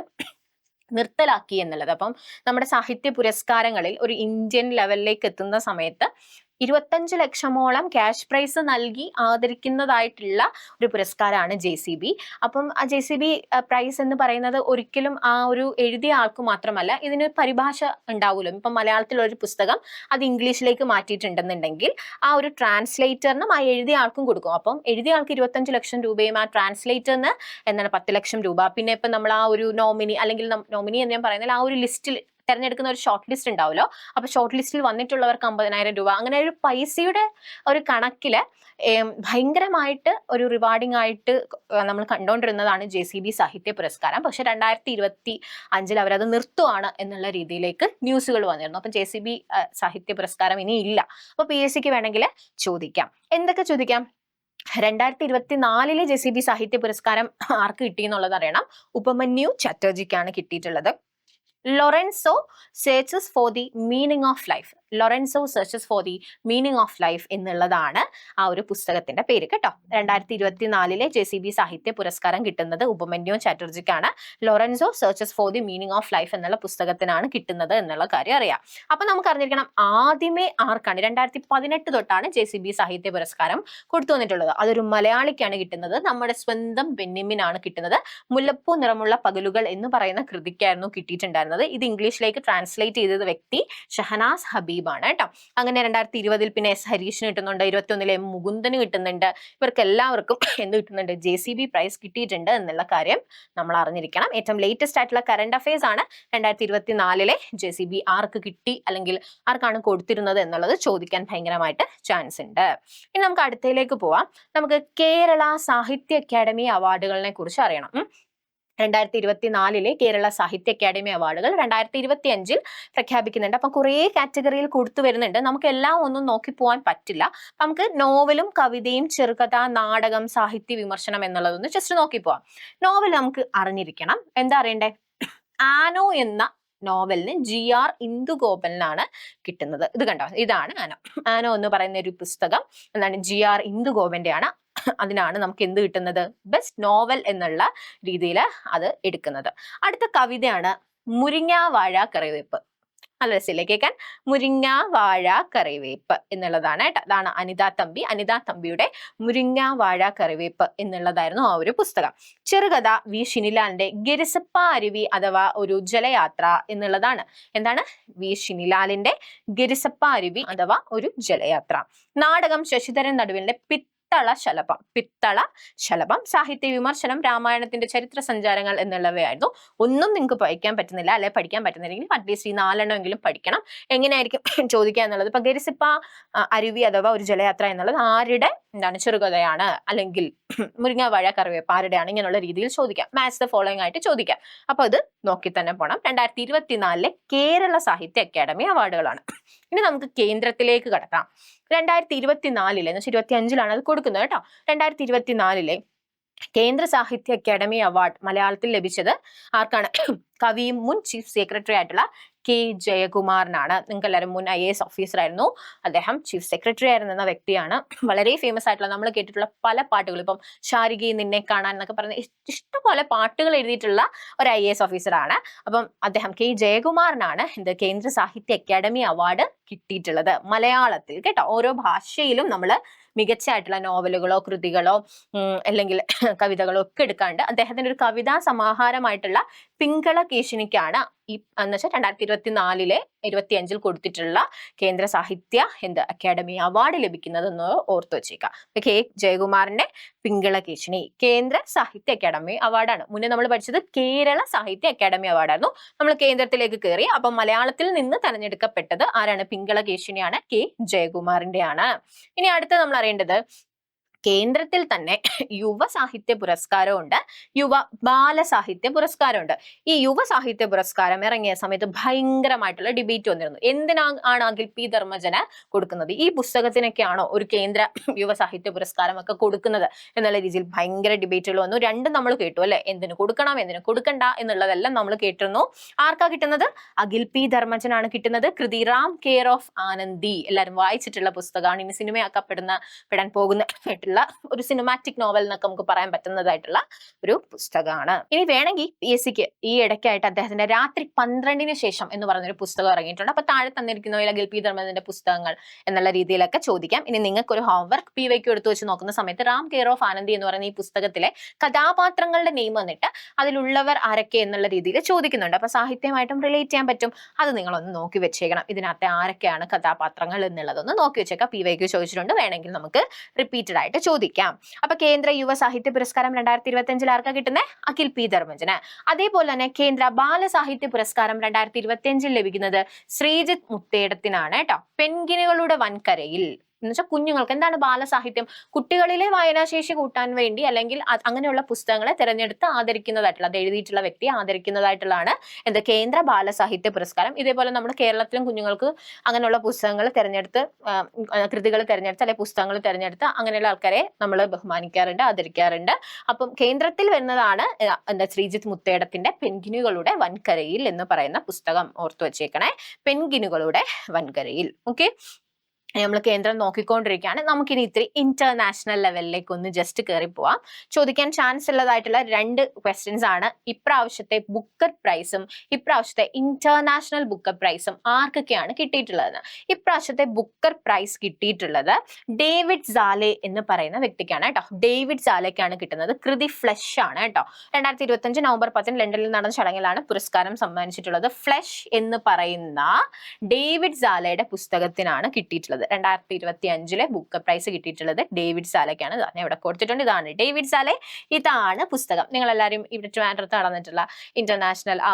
നിർത്തലാക്കി എന്നുള്ളത്. അപ്പം നമ്മുടെ സാഹിത്യ പുരസ്കാരങ്ങളിൽ ഒരു ഇന്ത്യൻ ലെവലിലേക്ക് എത്തുന്ന സമയത്ത് 25 ലക്ഷമോളം ക്യാഷ് പ്രൈസ് നൽകി ആദരിക്കുന്നതായിട്ടുള്ള ഒരു പുരസ്കാരമാണ് JCB. അപ്പം ആ JCB പ്രൈസ് എന്ന് പറയുന്നത് ഒരിക്കലും ആ ഒരു എഴുതിയ ആൾക്ക് മാത്രമല്ല, ഇതിന് പരിഭാഷ ഉണ്ടാവുമല്ലോ. ഇപ്പം മലയാളത്തിലൊരു പുസ്തകം അത് ഇംഗ്ലീഷിലേക്ക് മാറ്റിയിട്ടുണ്ടെന്നുണ്ടെങ്കിൽ ആ ഒരു ട്രാൻസ്ലേറ്ററിനും ആ എഴുതിയ ആൾക്കും കൊടുക്കും. അപ്പം എഴുതിയ ആൾക്ക് 25 ലക്ഷം രൂപയും ആ ട്രാൻസ്ലേറ്ററിന് 10 ലക്ഷം രൂപ. പിന്നെ ഇപ്പം നമ്മൾ ആ ഒരു നോമിനി അല്ലെങ്കിൽ നോമിനി എന്ന് ഞാൻ പറയുന്നത് ആ ഒരു ലിസ്റ്റിൽ തെരഞ്ഞെടുക്കുന്ന ഒരു ഷോർട്ട് ലിസ്റ്റ് ഉണ്ടാവുമല്ലോ, അപ്പൊ ഷോർട്ട് ലിസ്റ്റിൽ വന്നിട്ടുള്ളവർക്ക് 50,000 രൂപ. അങ്ങനെ ഒരു പൈസയുടെ ഒരു കണക്കില് ഭയങ്കരമായിട്ട് ഒരു റിവാർഡിംഗ് ആയിട്ട് നമ്മൾ കണ്ടുകൊണ്ടിരുന്നതാണ് JCB സാഹിത്യ പുരസ്കാരം. പക്ഷെ 2025 അവരത് നിർത്തുവാണ് എന്നുള്ള രീതിയിലേക്ക് ന്യൂസുകൾ വന്നിരുന്നു. അപ്പം JCB സാഹിത്യ പുരസ്കാരം ഇനി ഇല്ല. അപ്പൊ PSCക്ക് വേണമെങ്കിൽ ചോദിക്കാം. എന്തൊക്കെ ചോദിക്കാം? 2024 JCB സാഹിത്യ പുരസ്കാരം ആർക്ക് കിട്ടി എന്നുള്ളത് അറിയണം. ഉപമന്യു ചാറ്റർജിക്കാണ് കിട്ടിയിട്ടുള്ളത്. Lorenzo searches for the meaning of life. Lorenzo searches for the meaning of life എന്നുള്ളതാണ് ആ ഒരു പുസ്തകത്തിന്റെ പേര് കേട്ടോ. 2024 JCB സാഹിത്യ പുരസ്കാരം കിട്ടുന്നത് ഉപമന്യു ചാറ്റർജിക്കാണ്. Lorenzo searches for the meaning of life എന്നുള്ള പുസ്തകത്തിനാണ് കിട്ടുന്നത് എന്നുള്ള കാര്യം അറിയാം. അപ്പൊ നമുക്ക് അറിഞ്ഞിരിക്കണം ആദ്യമേ ആർക്കാണ് 2018 തൊട്ടാണ് JCB സാഹിത്യ പുരസ്കാരം കൊടുത്തു വന്നിട്ടുള്ളത്. അതൊരു മലയാളിക്കാണ് കിട്ടുന്നത്. നമ്മുടെ സ്വന്തം ബെന്യമിനാണ് കിട്ടുന്നത്. മുല്ലപ്പൂ നിറമുള്ള പകലുകൾ എന്ന് പറയുന്ന കൃതിക്കായിരുന്നു കിട്ടിയിട്ടുണ്ടായിരുന്നത്. ഇത് ഇംഗ്ലീഷിലേക്ക് ട്രാൻസ്ലേറ്റ് ചെയ്തത് വ്യക്തി ഷഹനാസ് ഹബീബാണ് കേട്ടോ. അങ്ങനെ 2020 പിന്നെ S ഹരീഷിന് കിട്ടുന്നുണ്ട്, 2021 മുകുന്ദന് കിട്ടുന്നുണ്ട്. ഇവർക്ക് എല്ലാവർക്കും എന്ത് കിട്ടുന്നുണ്ട്? JCB പ്രൈസ് കിട്ടിയിട്ടുണ്ട് എന്നുള്ള കാര്യം നമ്മൾ അറിഞ്ഞിരിക്കണം. ഏറ്റവും ലേറ്റസ്റ്റ് ആയിട്ടുള്ള കറണ്ട് അഫയേഴ്സ് ആണ് 2024 JCB ആർക്ക് കിട്ടി അല്ലെങ്കിൽ ആർക്കാണ് കൊടുത്തിരുന്നത് എന്നുള്ളത് ചോദിക്കാൻ ഭയങ്കരമായിട്ട് ചാൻസ് ഉണ്ട്. ഇനി നമുക്ക് അടുത്തയിലേക്ക് പോവാം. നമുക്ക് കേരള സാഹിത്യ അക്കാദമി അവാർഡുകളെ കുറിച്ച് അറിയണം. 2024 കേരള സാഹിത്യ അക്കാദമി അവാർഡുകൾ 2025 പ്രഖ്യാപിക്കുന്നുണ്ട്. അപ്പം കുറേ കാറ്റഗറിയിൽ കൊടുത്തു വരുന്നുണ്ട്. നമുക്ക് എല്ലാം ഒന്നും നോക്കി പോകാൻ പറ്റില്ല. നമുക്ക് നോവലും കവിതയും ചെറുകഥ നാടകം സാഹിത്യ വിമർശനം എന്നുള്ളതൊന്ന് ജസ്റ്റ് നോക്കി പോവാം. നോവൽ നമുക്ക് അറിഞ്ഞിരിക്കണം. എന്താ അറിയണ്ടേ? ആനോ എന്ന നോവലിന് GR ഇന്ദുഗോപനാണ് കിട്ടുന്നത്. ഇത് കണ്ടോ, ഇതാണ് ആനോ. ആനോ എന്ന് പറയുന്ന ഒരു പുസ്തകം എന്താണ് GR ഇന്ദുഗോപന്റെ ആണ്. അതിനാണ് നമുക്ക് എന്ത് കിട്ടുന്നത്? ബെസ്റ്റ് നോവൽ എന്നുള്ള രീതിയിൽ അത് എടുക്കുന്നത്. അടുത്ത കവിതയാണ് മുരിങ്ങ വാഴ കറിവേപ്പ്. നല്ല രസമില്ലേ കേൾക്കാൻ? മുരിങ്ങ വാഴ കറിവേപ്പ് എന്നുള്ളതാണ് കേട്ടോ. അതാണ് അനിത തമ്പിയുടെ മുരിങ്ങ വാഴ കറിവേപ്പ് എന്നുള്ളതായിരുന്നു ആ ഒരു പുസ്തകം. ചെറുകഥ V ഷിനിലാലിന്റെ ഗിരിസപ്പ അരുവി അഥവാ ഒരു ജലയാത്ര എന്നുള്ളതാണ്. എന്താണ്? V ഷിനിലാലിന്റെ ഗിരിസപ്പ അരുവി അഥവാ ഒരു ജലയാത്ര. നാടകം ശശിധരൻ നടുവിന്റെ പിത്തള ശലഭം. സാഹിത്യ വിമർശനം രാമായണത്തിന്റെ ചരിത്ര സഞ്ചാരങ്ങൾ എന്നുള്ളവയായിരുന്നു. ഒന്നും നിങ്ങൾക്ക് വായിക്കാൻ പറ്റുന്നില്ല അല്ലെ പഠിക്കാൻ പറ്റുന്നില്ലെങ്കിൽ അറ്റ്ലീസ്റ്റ് ഈ 4 എണ്ണമെങ്കിലും പഠിക്കണം. എങ്ങനെയായിരിക്കും ചോദിക്കുക എന്നുള്ളത്? ഇപ്പൊ ഗരിസിപ്പ അരുവി അഥവാ ഒരു ജലയാത്ര എന്നുള്ളത് ആരുടെ ചെറുകഥയാണ്, അല്ലെങ്കിൽ മുരിങ്ങ വാഴ കറിവേപ്പ് ആരുടെയാണ്, ഇങ്ങനെയുള്ള രീതിയിൽ ചോദിക്കാം. മാച്ച് ദ ഫോളോയിങ് ആയിട്ട് ചോദിക്കാം. അപ്പൊ അത് നോക്കി തന്നെ പോണം. 2024 കേരള സാഹിത്യ അക്കാദമി അവാർഡുകളാണ്. ഇനി നമുക്ക് കേന്ദ്രത്തിലേക്ക് കടക്കാം. 2024 എന്ന് വെച്ചാൽ 2025 അത് കൊടുക്കുന്നത് കേട്ടോ. 2024 കേന്ദ്ര സാഹിത്യ അക്കാദമി അവാർഡ് മലയാളത്തിൽ ലഭിച്ചത് ആർക്കാണ്? കവിയും മുൻ ചീഫ് സെക്രട്ടറി ആയിട്ടുള്ള കെ ജയകുമാറിനാണ്. നിങ്ങൾക്ക് എല്ലാവരും മുൻ IAS ഓഫീസർ ആയിരുന്നു, അദ്ദേഹം ചീഫ് സെക്രട്ടറി ആയിരുന്ന വ്യക്തിയാണ്. വളരെ ഫേമസ് ആയിട്ടുള്ള നമ്മൾ കേട്ടിട്ടുള്ള പല പാട്ടുകൾ, ഇപ്പം ശാരികയെ നിന്നെ കാണാൻ എന്നൊക്കെ പറയുന്ന ഇഷ്ടംപോലെ പാട്ടുകൾ എഴുതിയിട്ടുള്ള ഒരു IAS ഓഫീസറാണ്. അപ്പം അദ്ദേഹം കെ ജയകുമാറിനാണ് കേന്ദ്ര സാഹിത്യ അക്കാദമി അവാർഡ് കിട്ടിയിട്ടുള്ളത് മലയാളത്തിൽ കേട്ടോ. ഓരോ ഭാഷയിലും നമ്മൾ മികച്ചായിട്ടുള്ള നോവലുകളോ കൃതികളോ അല്ലെങ്കിൽ കവിതകളോ ഒക്കെ എടുക്കാണ്ട് അദ്ദേഹത്തിന്റെ ഒരു കവിതാ സമാഹാരമായിട്ടുള്ള പിങ്കള കേശിനിക്കാണ് എന്നുവെച്ചാൽ 2024 25 കൊടുത്തിട്ടുള്ള കേന്ദ്ര സാഹിത്യ അക്കാദമി അവാർഡ് ലഭിക്കുന്നതെന്ന് ഓർത്തു വെച്ചേക്കാം. കെ ജയകുമാറിന്റെ പിങ്കള കേശിനി കേന്ദ്ര സാഹിത്യ അക്കാദമി അവാർഡാണ്. മുന്നേ നമ്മൾ പഠിച്ചത് കേരള സാഹിത്യ അക്കാദമി അവാർഡായിരുന്നു. നമ്മൾ കേന്ദ്രത്തിലേക്ക് കയറി. അപ്പം മലയാളത്തിൽ നിന്ന് തെരഞ്ഞെടുക്കപ്പെട്ടത് ആരാണ്? പിങ്കള കേശിനിയാണ്, കെ ജയകുമാറിന്റെയാണ്. ഇനി അടുത്ത നമ്മൾ അറിയേണ്ടത് കേന്ദ്രത്തിൽ തന്നെ യുവ സാഹിത്യ പുരസ്കാരമുണ്ട്, യുവ ബാലസാഹിത്യ പുരസ്കാരമുണ്ട്. ഈ യുവ സാഹിത്യ പുരസ്കാരം ഇറങ്ങിയ സമയത്ത് ഭയങ്കരമായിട്ടുള്ള ഡിബേറ്റ് വന്നിരുന്നു. എന്തിനാണ് അഖിൽ പി ധർമ്മജന് കൊടുക്കുന്നത്? ഈ പുസ്തകത്തിനൊക്കെയാണോ ഒരു കേന്ദ്ര യുവ സാഹിത്യ പുരസ്കാരം ഒക്കെ കൊടുക്കുന്നത് എന്നുള്ള രീതിയിൽ ഭയങ്കര ഡിബേറ്റുകൾ വന്നു. രണ്ടും നമ്മൾ കേട്ടു അല്ലെ, എന്തിനു കൊടുക്കണം എന്തിനു കൊടുക്കണ്ട എന്നുള്ളതെല്ലാം നമ്മൾ കേട്ടിരുന്നു. ആർക്കാ കിട്ടുന്നത്? അഖിൽ പി ധർമ്മജനാണ് കിട്ടുന്നത്. കൃതിറാം കെയർ ഓഫ് ആനന്ദി എല്ലാവരും വായിച്ചിട്ടുള്ള പുസ്തകമാണ്. ഇനി സിനിമയാക്കപ്പെടാൻ പോകുന്ന ഒരു സിനിമാറ്റിക് നോവൽ എന്നൊക്കെ നമുക്ക് പറയാൻ പറ്റുന്നതായിട്ടുള്ള ഒരു പുസ്തകമാണ്. ഇനി വേണമെങ്കിൽ PSCക്ക് ഈ ഇടയ്ക്കായിട്ട് അദ്ദേഹത്തിന്റെ രാത്രി 12-ന് ശേഷം എന്ന് പറഞ്ഞൊരു പുസ്തകം ഇറങ്ങിയിട്ടുണ്ട്. അപ്പൊ താഴെ തന്നിരിക്കുന്ന അഖിൽ പി ധർമ്മജന്റെ പുസ്തകങ്ങൾ എന്നുള്ള രീതിയിലൊക്കെ ചോദിക്കാം. ഇനി നിങ്ങൾക്ക് ഒരു ഹോംവർക്ക് PYQ എടുത്തു വെച്ച് നോക്കുന്ന സമയത്ത് റാം കെയർ ഓഫ് ആനന്ദി എന്ന് പറയുന്ന ഈ പുസ്തകത്തിലെ കഥാപാത്രങ്ങളുടെ നെയിം വന്നിട്ട് അതിലുള്ളവർ ആരൊക്കെ എന്നുള്ള രീതിയിൽ ചോദിക്കുന്നുണ്ട്. അപ്പൊ സാഹിത്യമായിട്ടും റിലേറ്റ് ചെയ്യാൻ പറ്റും. അത് നിങ്ങളൊന്ന് നോക്കി വെച്ചേക്കണം. ഇതിനകത്തെ ആരൊക്കെയാണ് കഥാപാത്രങ്ങൾ എന്നുള്ളതൊന്ന് നോക്കി വെച്ചേക്കാം. PYQ ചോദിച്ചിട്ടുണ്ട്, വേണമെങ്കിൽ നമുക്ക് റിപ്പീറ്റഡ് ആയിട്ട് ചോദിക്കാം. അപ്പൊ കേന്ദ്ര യുവ സാഹിത്യ പുരസ്കാരം 2025 ആർക്കാ കിട്ടുന്നത്? അഖിൽ പി ധർമ്മജന്. അതേപോലെ തന്നെ കേന്ദ്ര ബാലസാഹിത്യ പുരസ്കാരം 2025 ലഭിക്കുന്നത് ശ്രീജിത്ത് മുത്തേടത്തിനാണ് കേട്ടോ. പെൺകിനികളുടെ വൻകരയിൽ എന്നുവെച്ചാൽ കുഞ്ഞുങ്ങൾക്ക് എന്താണ് ബാലസാഹിത്യം? കുട്ടികളിലെ വായനാശേഷി കൂട്ടാൻ വേണ്ടി അല്ലെങ്കിൽ അങ്ങനെയുള്ള പുസ്തകങ്ങളെ തിരഞ്ഞെടുത്ത് ആദരിക്കുന്നതായിട്ടുള്ള, അത് എഴുതിയിട്ടുള്ള വ്യക്തിയെ ആദരിക്കുന്നതായിട്ടുള്ളതാണ് കേന്ദ്ര ബാലസാഹിത്യ പുരസ്കാരം. ഇതേപോലെ നമ്മുടെ കേരളത്തിലും കുഞ്ഞുങ്ങൾക്ക് അങ്ങനെയുള്ള പുസ്തകങ്ങൾ തിരഞ്ഞെടുത്ത്, കൃതികൾ തിരഞ്ഞെടുത്ത് അല്ലെങ്കിൽ പുസ്തകങ്ങൾ തിരഞ്ഞെടുത്ത് അങ്ങനെയുള്ള ആൾക്കാരെ നമ്മൾ ബഹുമാനിക്കാറുണ്ട്, ആദരിക്കാറുണ്ട്. അപ്പം കേന്ദ്രത്തിൽ വരുന്നതാണ് ശ്രീജിത്ത് മുത്തേടത്തിന്റെ പെൺകിനികളുടെ വൻകരയിൽ എന്ന് പറയുന്ന പുസ്തകം. ഓർത്തു വെച്ചേക്കണേ, പെൺകിനികളുടെ വൻകരയിൽ. ഓക്കെ, നമ്മൾ കേന്ദ്രം നോക്കിക്കൊണ്ടിരിക്കുകയാണ്. നമുക്കിനി ഇത്തിരി ഇന്റർനാഷണൽ ലെവലിലേക്ക് ഒന്ന് ജസ്റ്റ് കയറി പോവാം. ചോദിക്കാൻ ചാൻസ് ഉള്ളതായിട്ടുള്ള 2 ക്വസ്റ്റ്യൻസ് ആണ്. ഇപ്രാവശ്യത്തെ ബുക്കർ പ്രൈസും ഇപ്രാവശ്യത്തെ ഇന്റർനാഷണൽ ബുക്കർ പ്രൈസും ആർക്കൊക്കെയാണ് കിട്ടിയിട്ടുള്ളത്? ഇപ്രാവശ്യത്തെ ബുക്കർ പ്രൈസ് കിട്ടിയിട്ടുള്ളത് ഡേവിഡ് സാലെ എന്ന് പറയുന്ന വ്യക്തിക്കാണ് കേട്ടോ. ഡേവിഡ് സാലയ്ക്കാണ് കിട്ടുന്നത്. കൃതി ഫ്ലഷ് ആണ് കേട്ടോ. 2025 നവംബർ 10 ലണ്ടനിൽ നടന്ന ചടങ്ങിലാണ് പുരസ്കാരം സമ്മാനിച്ചിട്ടുള്ളത്. ഫ്ലഷ് എന്ന് പറയുന്ന ഡേവിഡ് സാലയുടെ പുസ്തകത്തിനാണ് കിട്ടിയിട്ടുള്ളത്. 2025 ബുക്ക് പ്രൈസ് കിട്ടിയിട്ടുള്ളത് ഡേവിഡ് സാലയ്ക്കാണ്. ഞാൻ ഇവിടെ കൊടുത്തിട്ടുണ്ട്. ഇതാണ് ഡേവിഡ് സാലെ, ഇതാണ് പുസ്തകം. നിങ്ങൾ എല്ലാവരും ഇവിടെ ട്രിവാൻഡ്രത്ത് നടന്നിട്ടുള്ള ഇന്റർനാഷണൽ ആ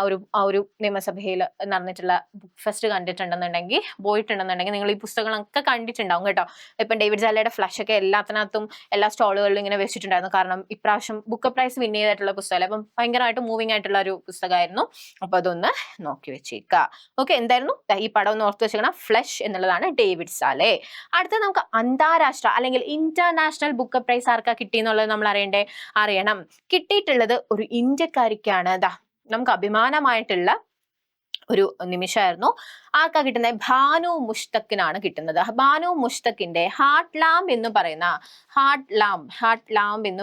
ഒരു നിയമസഭയിൽ നടന്നിട്ടുള്ള ബുക്ക് ഫെസ്റ്റ് കണ്ടിട്ടുണ്ടെന്നുണ്ടെങ്കിൽ, പോയിട്ടുണ്ടെന്നുണ്ടെങ്കിൽ നിങ്ങൾ ഈ പുസ്തകങ്ങളൊക്കെ കണ്ടിട്ടുണ്ടാവും കേട്ടോ. ഇപ്പം ഡേവിഡ് സാലയുടെ ഫ്ലഷ് ഒക്കെ എല്ലാത്തിനകത്തും എല്ലാ സ്റ്റോളുകളിലും ഇങ്ങനെ വെച്ചിട്ടുണ്ടായിരുന്നു. കാരണം ഇപ്രാവശ്യം ബുക്ക് പ്രൈസ് വിൻ ചെയ്തിട്ടുള്ള പുസ്തകം, അപ്പം ഭയങ്കരമായിട്ട് മൂവിങ് ആയിട്ടുള്ള ഒരു പുസ്തകമായിരുന്നു. അപ്പൊ അതൊന്ന് നോക്കി വെച്ചേക്കുക. ഓക്കെ, എന്തായിരുന്നു ഈ പടം ഒന്ന് ഓർത്ത് വെച്ചേക്കണം. ഫ്ലഷ് എന്നുള്ളതാണ് ഡേവിഡ് സാലെ. അടുത്ത നമുക്ക് അന്താരാഷ്ട്ര അല്ലെങ്കിൽ ഇന്റർനാഷണൽ ബുക്ക് പ്രൈസ് ആർക്കാ കിട്ടിയെന്നുള്ളത് നമ്മൾ അറിയണം. കിട്ടിയിട്ടുള്ളത് ഒരു ഇന്ത്യക്കാരിക്കാണ്. നമുക്ക് അഭിമാനമായിട്ടുള്ള ഒരു നിമിഷമായിരുന്നു. ആർക്കാ കിട്ടുന്നത്? ഭാനു മുഷ്തഖിനാണ് കിട്ടുന്നത്. ഭാനു മുഷ്തഖിന്റെ ഹാർട്ട് ലാംബ് എന്ന്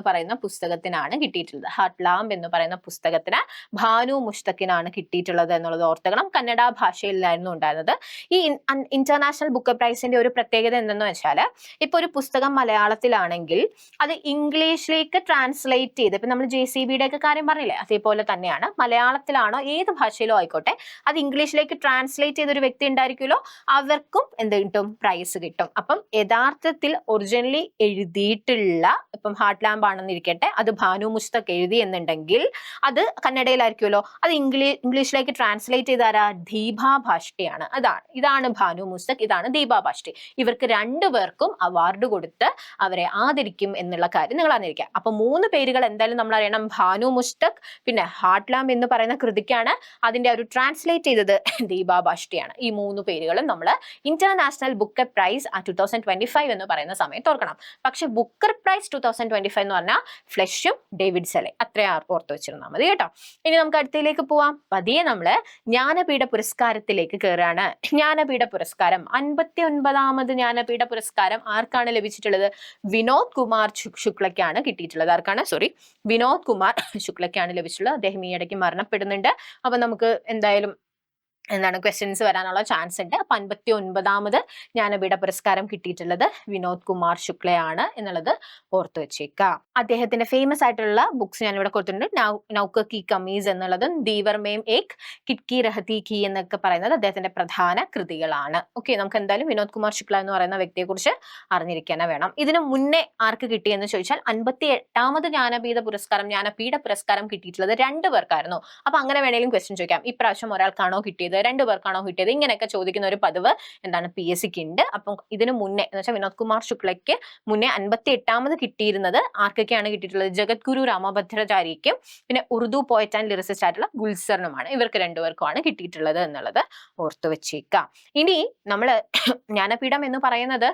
പറയുന്ന പുസ്തകത്തിനാണ് കിട്ടിയിട്ടുള്ളത്. ഹാർട്ട് ലാംബ് എന്ന് പറയുന്ന പുസ്തകത്തിന് ഭാനു മുഷ്തഖിനാണ് കിട്ടിയിട്ടുള്ളത് എന്നുള്ളത് ഓർത്തക്കണം. കന്നഡ ഭാഷയിലായിരുന്നു ഉണ്ടായിരുന്നത്. ഈ ഇന്റർനാഷണൽ ബുക്ക് പ്രൈസിന്റെ ഒരു പ്രത്യേകത എന്തെന്ന് വെച്ചാൽ, ഇപ്പൊ ഒരു പുസ്തകം മലയാളത്തിലാണെങ്കിൽ അത് ഇംഗ്ലീഷിലേക്ക് ട്രാൻസ്ലേറ്റ് ചെയ്ത്, ഇപ്പൊ നമ്മൾ JCBയുടെ ഒക്കെ കാര്യം പറഞ്ഞില്ലേ, അതേപോലെ തന്നെയാണ് മലയാളത്തിലാണോ ഏത് ഭാഷയിലോ ആയിക്കോട്ടെ, അത് ഇംഗ്ലീഷിലേക്ക് ട്രാൻസ്ലേറ്റ് ചെയ്തൊരു വ്യക്തി ഉണ്ടായിരിക്കുമല്ലോ, അവർക്കും എന്ത് കിട്ടും? പ്രൈസ് കിട്ടും. അപ്പം യഥാർത്ഥത്തിൽ ഒറിജിനലി എഴുതിയിട്ടുള്ള, ഇപ്പം ഹാർട്ട് ലാംബ് ആണെന്നിരിക്കട്ടെ, അത് ഭാനു മുഷ്തഖ് എഴുതി എന്നുണ്ടെങ്കിൽ അത് കന്നഡയിലായിരിക്കുമല്ലോ, അത് ഇംഗ്ലീഷിലേക്ക് ട്രാൻസ്ലേറ്റ് ചെയ്ത ആരാ? ദീപാ ഭാഷ്ടിയാണ്. ഇതാണ് ഭാനു മുഷ്തഖ്, ഇതാണ് ദീപാ ഭാഷ്ടി. ഇവർക്ക് 2 പേർക്കും അവാർഡ് കൊടുത്ത് അവരെ ആദരിക്കും എന്നുള്ള കാര്യം നിങ്ങൾ അറിഞ്ഞിരിക്കുക. അപ്പൊ 3 പേരുകൾ എന്തായാലും നമ്മൾ അറിയണം. ഭാനു മുഷ്തഖ്, പിന്നെ ഹാർട്ട് ലാംബ് എന്ന് പറയുന്ന കൃതിക്കാണ് അതിന്റെ ഒരു ട്രാൻസ്ലേറ്റ് ട്രാൻസ്ലേറ്റ് ചെയ്തത് ദീപ ബാഷ്ടിയാണ്. ഈ 3 പേരുകളും നമ്മൾ ഇന്റർനാഷണൽ ബുക്കർ പ്രൈസ് 2025 എന്ന് പറയുന്ന സമയത്ത് ഓർക്കണം. പക്ഷെ ബുക്കർ പ്രൈസ് 2025 എന്ന് പറഞ്ഞാൽ ഫ്ലെഷും ഡേവിഡ് സെലെ, അത്രയും ഓർത്ത് വെച്ചിരുന്നാൽ മതി കേട്ടോ. ഇനി നമുക്ക് അടുത്തയിലേക്ക് പോവാം. പതിയെ നമ്മള് ജ്ഞാനപീഠ പുരസ്കാരത്തിലേക്ക് കയറാണ്. ജ്ഞാനപീഠ പുരസ്കാരം 59ാമത് ജ്ഞാനപീഠ പുരസ്കാരം ആർക്കാണ് ലഭിച്ചിട്ടുള്ളത്? വിനോദ് കുമാർ ശുക്ലയ്ക്കാണ് കിട്ടിയിട്ടുള്ളത്. ആർക്കാണ്? വിനോദ് കുമാർ ശുക്ലയ്ക്കാണ് ലഭിച്ചിട്ടുള്ളത്. അദ്ദേഹം ഈ ഇടയ്ക്ക് മരണപ്പെടുന്നുണ്ട്. അപ്പൊ നമുക്ക് എന്തായാലും ക്വസ്റ്റ്യൻസ് വരാനുള്ള ചാൻസ് ഉണ്ട്. അപ്പൊ 59ാമത് ജ്ഞാനപീഠ പുരസ്കാരം കിട്ടിയിട്ടുള്ളത് വിനോദ് കുമാർ ശുക്ലയാണ് എന്നുള്ളത് ഓർത്തു വെച്ചേക്കുക. അദ്ദേഹത്തിന്റെ ഫേമസ് ആയിട്ടുള്ള ബുക്സ് ഞാൻ ഇവിടെ കൊടുത്തിട്ടുണ്ട്. നൗക കി കമീസ് എന്നുള്ളതും ദീവർ മേം ഏക് കിറ്റ്കി റഹതി കി എന്നൊക്കെ പറയുന്നത് അദ്ദേഹത്തിന്റെ പ്രധാന കൃതികളാണ്. ഓക്കെ, നമുക്ക് എന്തായാലും വിനോദ് കുമാർ ശുക്ല എന്ന് പറയുന്ന വ്യക്തിയെ കുറിച്ച് അറിഞ്ഞിരിക്കാൻ വേണം. ഇതിനു മുന്നേ ആർക്ക് കിട്ടിയെന്ന് ചോദിച്ചാൽ 58ാമത് ജ്ഞാനപീഠ പുരസ്കാരം കിട്ടിയിട്ടുള്ളത് 2 പേർക്കായിരുന്നു. അപ്പൊ അങ്ങനെ വേണമെങ്കിലും ക്വസ്റ്റ്യൻ ചോദിക്കാം. ഇപ്രാവശ്യം ഒരാൾക്കാണോ കിട്ടിയത്, 2 പേർക്കാണോ കിട്ടിയത്, ഇങ്ങനെയൊക്കെ ചോദിക്കുന്ന ഒരു പതിവ് PSC ഉണ്ട്. അപ്പം ഇതിനു മുന്നേ എന്ന് വെച്ചാൽ വിനോദ് കുമാർ ശുക്ലയ്ക്ക് മുന്നേ 58ാമത് കിട്ടിയിരുന്നത് ആർക്കൊക്കെയാണ് കിട്ടിയിട്ടുള്ളത്? ജഗദ്ഗുരു രാമഭദ്രാചാര്യയ്ക്കും പിന്നെ ഉറുദു പോയറ്റ് ആൻഡ് ലിറിസിസ്റ്റ് ആയിട്ടുള്ള ഗുൽസറിനുമാണ്. ഇവർക്ക് 2 പേർക്കുമാണ് കിട്ടിയിട്ടുള്ളത് എന്നുള്ളത് ഓർത്തു വെച്ചേക്കാം. ഇനി നമ്മള് ജ്ഞാനപീഠം എന്ന് പറയുന്നത്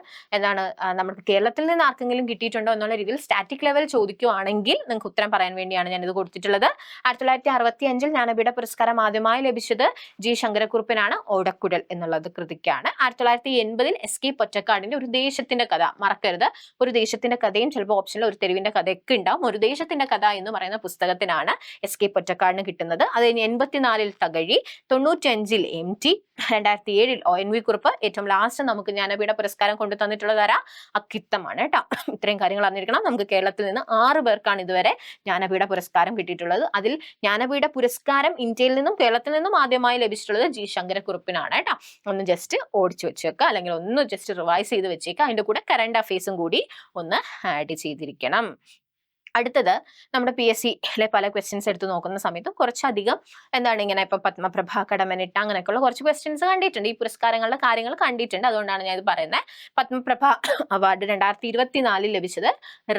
നമുക്ക് കേരളത്തിൽ നിന്ന് ആർക്കെങ്കിലും കിട്ടിയിട്ടുണ്ടോ എന്നുള്ള രീതിയിൽ സ്റ്റാറ്റിക് ലെവൽ ചോദിക്കുവാണെങ്കിൽ നിങ്ങൾക്ക് ഉത്തരം പറയാൻ വേണ്ടിയാണ് ഞാൻ ഇത് കൊടുത്തിട്ടുള്ളത്. 1965 ജ്ഞാനപീഠ പുരസ്കാരം ആദ്യമായി ലഭിച്ചത് ജി ശങ്കരക്കുറുപ്പിനാണ്. ഓടക്കുഴൽ എന്നുള്ളത് കൃതിക്കാണ്. 1980 SK പൊറ്റക്കാടിന്റെ ഒരു ദേശത്തിന്റെ കഥ, മറക്കരുത്, ഒരു ദേശത്തിന്റെ കഥയും ചിലപ്പോൾ ഓപ്ഷനിൽ ഒരു തെരുവിന്റെ കഥയൊക്കെ ഉണ്ടാവും. ഒരു ദേശത്തിന്റെ കഥ എന്ന് പറയുന്ന പുസ്തകത്തിനാണ് SK പൊറ്റക്കാടിന് കിട്ടുന്നത്. അത് 84 തകഴി, 95 MT, 2007 ONV കുറുപ്പ്, ഏറ്റവും ലാസ്റ്റ് നമുക്ക് ജ്ഞാനപീഠ പുരസ്കാരം കൊണ്ടു തന്നിട്ടുള്ളത് അക്കിത്തമാണ് കേട്ടോ. ഇത്രയും കാര്യങ്ങൾ അറിഞ്ഞിരിക്കണം. നമുക്ക് കേരളത്തിൽ നിന്ന് 6 പേർക്കാണ് ഇതുവരെ ജ്ഞാനപീഠ പുരസ്കാരം കിട്ടിയിട്ടുള്ളത്. അതിൽ ജ്ഞാനപീഠ പുരസ്കാരം ഇന്ത്യയിൽ നിന്നും കേരളത്തിൽ നിന്നും ആദ്യമായി ലഭിച്ചിട്ടുള്ളത് ജി ശങ്കരക്കുറുപ്പിനാണ് കേട്ടോ. ഒന്ന് ജസ്റ്റ് ഓടിച്ചു വെച്ചേക്കുക, അല്ലെങ്കിൽ ഒന്ന് ജസ്റ്റ് റിവൈസ് ചെയ്ത് വെച്ചേക്കുക. അതിന്റെ കൂടെ കറണ്ട് അഫയേഴ്സും കൂടി ഒന്ന് ആഡ് ചെയ്തിരിക്കണം. അടുത്തത് നമ്മുടെ PSCയിലെ പല ക്വസ്റ്റ്യൻസ് എടുത്ത് നോക്കുന്ന സമയത്തും കുറച്ചധികം ഇങ്ങനെ ഇപ്പൊ പത്മപ്രഭ, കടമനിട്ട അങ്ങനെയൊക്കെയുള്ള കുറച്ച് ക്വസ്റ്റ്യൻസ് കണ്ടിട്ടുണ്ട്. ഈ പുരസ്കാരങ്ങളുടെ കാര്യങ്ങൾ കണ്ടിട്ടുണ്ട്. അതുകൊണ്ടാണ് ഞാൻ ഇത് പറയുന്നത്. പത്മപ്രഭ അവാർഡ് 2024 ലഭിച്ചത്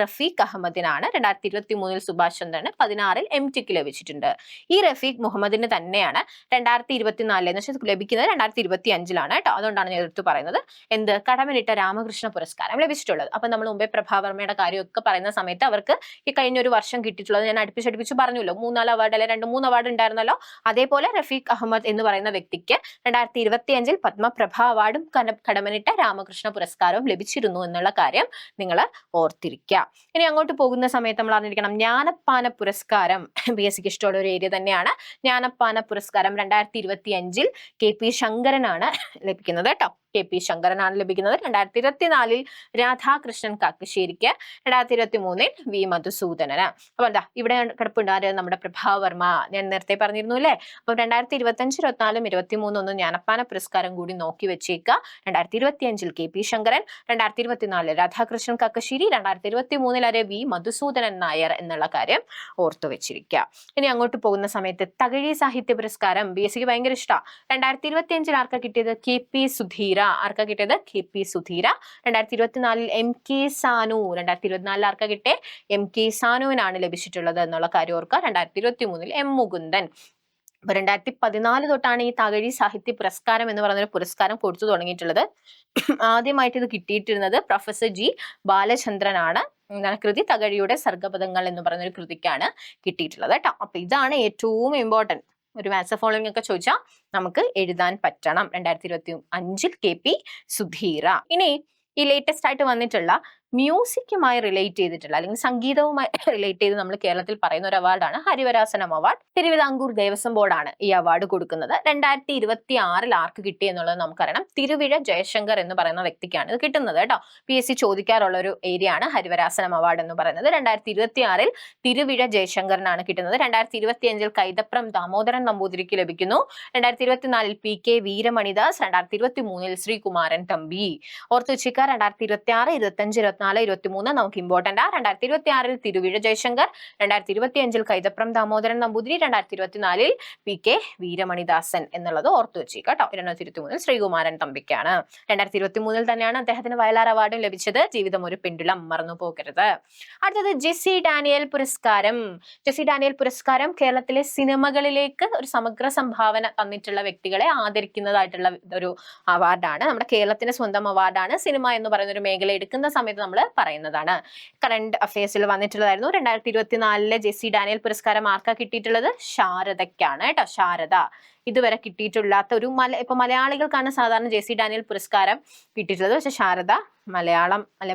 റഫീഖ് അഹമ്മദിനാണ്. 2023 സുഭാഷ് ചന്ദ്രന്, 16 MTക്ക് ലഭിച്ചിട്ടുണ്ട്. ഈ റഫീഖ് മുഹമ്മദിന് തന്നെയാണ് 2024 എന്ന് വെച്ചാൽ ലഭിക്കുന്നത് 2025 കേട്ടോ. അതുകൊണ്ടാണ് ഞാൻ എടുത്തു പറയുന്നത്. കടമനിട്ട രാമകൃഷ്ണ പുരസ്കാരം ലഭിച്ചിട്ടുള്ളത്. അപ്പൊ നമ്മൾ മുമ്പേ പ്രഭാവർമ്മയുടെ കാര്യമൊക്കെ പറയുന്ന സമയത്ത് അവർക്ക് ഈ കഴിഞ്ഞ ഒരു വർഷം കിട്ടിയിട്ടുള്ളത് ഞാൻ അടുപ്പിച്ചടുപ്പിച്ച് പറഞ്ഞല്ലോ. 3-4 അവാർഡ് അല്ലെ 2-3 അവാർഡ് ഉണ്ടായിരുന്നല്ലോ. അതേപോലെ റഫീഖ് അഹമ്മദ് എന്ന് പറയുന്ന വ്യക്തിക്ക് 2025 പത്മപ്രഭ അവാർഡും കടമനിട്ട രാമകൃഷ്ണ പുരസ്കാരവും ലഭിച്ചിരുന്നു എന്നുള്ള കാര്യം നിങ്ങൾ ഓർത്തിരിക്കുക. ഇനി അങ്ങോട്ട് പോകുന്ന സമയത്ത് നമ്മൾ അറിഞ്ഞിരിക്കണം ജ്ഞാനപ്പാന പുരസ്കാരം PSCക്ക് ഇഷ്ടമുള്ള ഒരു ഏരിയ തന്നെയാണ്. ജ്ഞാനപ്പാന പുരസ്കാരം 2025 KP ശങ്കരനാണ് ലഭിക്കുന്നത് കേട്ടോ. KP ശങ്കരനാണ് ലഭിക്കുന്നത്. 2024 രാധാകൃഷ്ണൻ കാക്കശ്ശേരിക്ക്, 2023 V മധുസൂദനന്. അപ്പൊ ഇവിടെ കിടപ്പുണ്ട് നമ്മുടെ പ്രഭാവർമ്മ, ഞാൻ നേരത്തെ പറഞ്ഞിരുന്നു അല്ലേ. അപ്പൊ 2025, 24, 23 ഒന്ന് ജ്ഞാനപ്പാന പുരസ്കാരം കൂടി നോക്കി വെച്ചേക്കുക. 2025 KP ശങ്കരൻ, 2024 രാധാകൃഷ്ണൻ കാക്കശ്ശേരി, 2023 V മധുസൂദനൻ നായർ എന്നുള്ള കാര്യം ഓർത്തു വെച്ചിരിക്കുക. ഇനി അങ്ങോട്ട് പോകുന്ന സമയത്ത് തകഴി സാഹിത്യ പുരസ്കാരം PSCക്ക് ഭയങ്കര ഇഷ്ടമാണ്. 2025 ആർക്കാ കിട്ടിയത്? KP സുധീര. ആർക്കാ കിട്ടിയത്? KP സുധീര. 2024 MK സാനു. 2024 ആർക്കാ കിട്ടിയ? MK സാനുവിനാണ് ലഭിച്ചിട്ടുള്ളത് എന്നുള്ള കാര്യം ഓർക്കുക. 2023 M മുകുന്ദൻ. അപ്പൊ 2014 തൊട്ടാണ് ഈ തകഴി സാഹിത്യ പുരസ്കാരം എന്ന് പറയുന്ന ഒരു പുരസ്കാരം കൊടുത്തു തുടങ്ങിയിട്ടുള്ളത്. ആദ്യമായിട്ട് ഇത് കിട്ടിയിട്ടിരുന്നത് പ്രൊഫസർ G ബാലചന്ദ്രനാണ്. കൃതി തകഴിയുടെ സർഗപദങ്ങൾ എന്ന് പറയുന്ന ഒരു കൃതിക്കാണ് കിട്ടിയിട്ടുള്ളത് കേട്ടോ. അപ്പൊ ഇതാണ് ഏറ്റവും ഇമ്പോർട്ടന്റ്. ഒരു മാത്സ് ഫോളോയിങ് ഒക്കെ ചോദിച്ചാൽ നമുക്ക് എഴുതാൻ പറ്റണം. 2025 KP സുധീര. ഇനി ഈ ലേറ്റസ്റ്റ് ആയിട്ട് വന്നിട്ടുള്ള മ്യൂസിക്കുമായി റിലേറ്റ് ചെയ്തിട്ടുള്ള അല്ലെങ്കിൽ സംഗീതവുമായി റിലേറ്റ് ചെയ്ത് നമ്മൾ കേരളത്തിൽ പറയുന്ന ഒരു അവാർഡാണ് ഹരിവരാസനം അവാർഡ്. തിരുവിതാംകൂർ ദേവസ്വം ബോർഡാണ് ഈ അവാർഡ് കൊടുക്കുന്നത്. 2026 ആർക്ക് കിട്ടി എന്നുള്ളത് നമുക്കറിയണം. തിരുവിഴ ജയശങ്കർ എന്ന് പറയുന്ന വ്യക്തിക്കാണ് ഇത് കിട്ടുന്നത് കേട്ടോ. PSC ചോദിക്കാറുള്ള ഒരു ഏരിയ ആണ് ഹരിവരാസനം അവാർഡ് എന്ന് പറയുന്നത്. 2026 തിരുവിഴ ജയശങ്കറിനാണ് കിട്ടുന്നത്. 2025 കൈതപ്രം ദാമോദരൻ നമ്പൂതിരിക്ക് ലഭിക്കുന്നു. 2024 PK വീരമണിദാസ്. 2023 ശ്രീകുമാരൻ തമ്പി. ഓർത്തുവെച്ചിക്ക 2026, 25, 2024-23 നമുക്ക് ഇമ്പോർട്ടന്റ് ആ. 2026 തിരുവിഴ ജയശങ്കർ, 2025 കൈതപ്രം ദാമോദരൻ നമ്പൂതിരി, 2024 PK വീരമണിദാസൻ എന്നുള്ളത് ഓർത്തു വെച്ചേക്കുക കേട്ടോ. 2023 ശ്രീകുമാരൻ തമ്പിക്കാണ്. 2023 തന്നെയാണ് അദ്ദേഹത്തിന് വയലാർ അവാർഡും ലഭിച്ചത്. ജീവിതം ഒരു പെൻഡുലം, മറന്നു പോകരുത്. അടുത്തത് ജെസ്സി ഡാനിയൽ പുരസ്കാരം. ജെസ്സി ഡാനിയൽ പുരസ്കാരം കേരളത്തിലെ സിനിമകളിലേക്ക് ഒരു സമഗ്ര സംഭാവന തന്നിട്ടുള്ള വ്യക്തികളെ ആദരിക്കുന്നതായിട്ടുള്ള ഒരു അവാർഡാണ്. നമ്മുടെ കേരളത്തിന്റെ സ്വന്തം അവാർഡാണ്. സിനിമ എന്ന് പറയുന്ന ഒരു മേഖല എടുക്കുന്ന സമയത്ത് നമ്മൾ പറയുന്നതാണ്. കറന്റ് അഫയേഴ്സിൽ വന്നിട്ടുള്ളതായിരുന്നു. 2024 ജെസ്സി ഡാനിയൽ പുരസ്കാരം ആർക്കാ കിട്ടിയിട്ടുള്ളത്? ശാരദയ്ക്കാണ് കേട്ടോ. ശാരദ ഇതുവരെ കിട്ടിയിട്ടില്ലാത്ത ഒരു ഇപ്പൊ മലയാളികൾക്കാണ് സാധാരണ ജെസ്സി ഡാനിയൽ പുരസ്കാരം കിട്ടിയിട്ടുള്ളത്. പക്ഷെ ശാരദ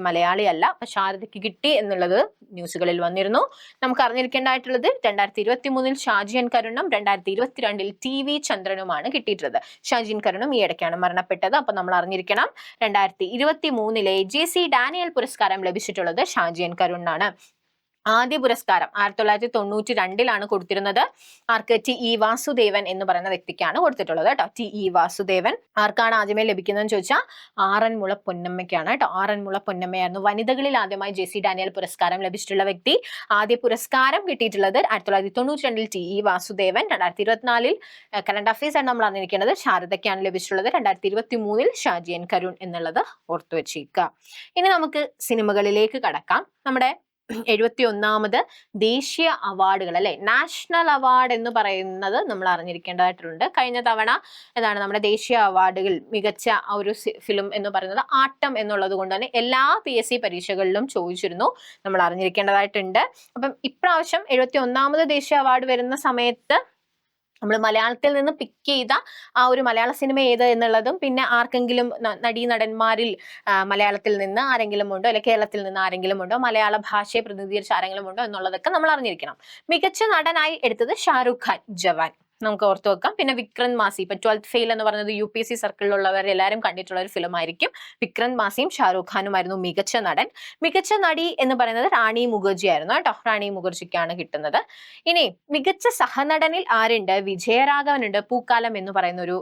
മലയാളി അല്ല. അപ്പൊ ശാരദയ്ക്ക് കിട്ടി എന്നുള്ളത് ന്യൂസുകളിൽ വന്നിരുന്നു. നമുക്ക് അറിഞ്ഞിരിക്കേണ്ടതായിട്ടുള്ളത് 2023 ഷാജി കരുണും 2022 TV ചന്ദ്രനുമാണ് കിട്ടിയിട്ടുള്ളത്. ഷാജി കരുണും ഈ ഇടയ്ക്കാണ് മരണപ്പെട്ടത്. അപ്പൊ നമ്മൾ അറിഞ്ഞിരിക്കണം 2023 ജെസ്സി ഡാനിയൽ പുരസ്കാരം ലഭിച്ചിട്ടുള്ളത് ഷാജി കരുണാണ്. ആദ്യ പുരസ്കാരം 1992 കൊടുത്തിരുന്നത്. ആർക്ക്? TE വാസുദേവൻ എന്ന് പറയുന്ന വ്യക്തിക്കാണ് കൊടുത്തിട്ടുള്ളത് കേട്ടോ. TE വാസുദേവൻ. ആർക്കാണ് ആദ്യമേ ലഭിക്കുന്നതെന്ന് ചോദിച്ചാൽ ആറന്മുള പൊന്നമ്മയ്ക്കാണ് കേട്ടോ. ആറന്മുള പൊന്നമ്മയായിരുന്നു വനിതകളിൽ ആദ്യമായി ജെസ്സി ഡാനിയൽ പുരസ്കാരം ലഭിച്ചിട്ടുള്ള വ്യക്തി. ആദ്യ പുരസ്കാരം കിട്ടിയിട്ടുള്ളത് 1992 TE വാസുദേവൻ. 2024 കറന്റ് അഫയേഴ്സ് ആണ് നമ്മൾ അറിഞ്ഞിരിക്കേണ്ടത്. ശാരദയ്ക്കാണ് ലഭിച്ചിട്ടുള്ളത്. 2023 ഷാജി കരുൺ എന്നുള്ളത് ഓർത്തു വെച്ചേക്കുക. ഇനി നമുക്ക് സിനിമകളിലേക്ക് കടക്കാം. നമ്മുടെ 71ാമത് ദേശീയ അവാർഡുകൾ അല്ലെ, നാഷണൽ അവാർഡ് എന്ന് പറയുന്നത് നമ്മൾ അറിഞ്ഞിരിക്കേണ്ടതായിട്ടുണ്ട്. കഴിഞ്ഞ തവണ എന്താണ് നമ്മുടെ ദേശീയ അവാർഡുകൾ മികച്ച ഒരു ഫിലിം എന്ന് പറയുന്നത് ആട്ടം എന്നുള്ളത് കൊണ്ട് തന്നെ എല്ലാ PSC പരീക്ഷകളിലും ചോദിച്ചിരുന്നു. നമ്മൾ അറിഞ്ഞിരിക്കേണ്ടതായിട്ടുണ്ട്. അപ്പം ഇപ്രാവശ്യം 71ാമത് ദേശീയ അവാർഡ് വരുന്ന സമയത്ത് നമ്മൾ മലയാളത്തിൽ നിന്ന് പിക്ക് ചെയ്ത ആ ഒരു മലയാള സിനിമ ഏത് എന്നുള്ളതും പിന്നെ ആർക്കെങ്കിലും നടന്മാരിൽ മലയാളത്തിൽ നിന്ന് ആരെങ്കിലും ഉണ്ടോ അല്ലെ കേരളത്തിൽ നിന്ന് ആരെങ്കിലും ഉണ്ടോ മലയാള ഭാഷയെ പ്രതിനിധീകരിച്ച് ആരെങ്കിലും ഉണ്ടോ എന്നുള്ളതൊക്കെ നമ്മൾ അറിഞ്ഞിരിക്കണം. മികച്ച നടനായി എടുത്തത് ഷാരൂഖ് ഖാൻ, ജവാൻ നമുക്ക് ഓർത്തു വെക്കാം. പിന്നെ വിക്രന്ത് മാസി, ഇപ്പൊ 12th ഫെയിൽ എന്ന് പറയുന്നത് UPSC സർക്കിളിലുള്ളവർ എല്ലാവരും കണ്ടിട്ടുള്ള ഒരു ഫിലിം ആയിരിക്കും. വിക്രന്ത് മാസിയും ഷാരൂഖ് ഖാനുമായിരുന്നു മികച്ച നടൻ. മികച്ച നടി എന്ന് പറയുന്നത് റാണി മുഖർജി ആയിരുന്നു കേട്ടോ. റാണി മുഖർജിക്കാണ് കിട്ടുന്നത്. ഇനി മികച്ച സഹനടനിൽ ആരുണ്ട്? വിജയരാഘവൻ ഉണ്ട്, പൂക്കാലം എന്ന് പറയുന്ന ഒരു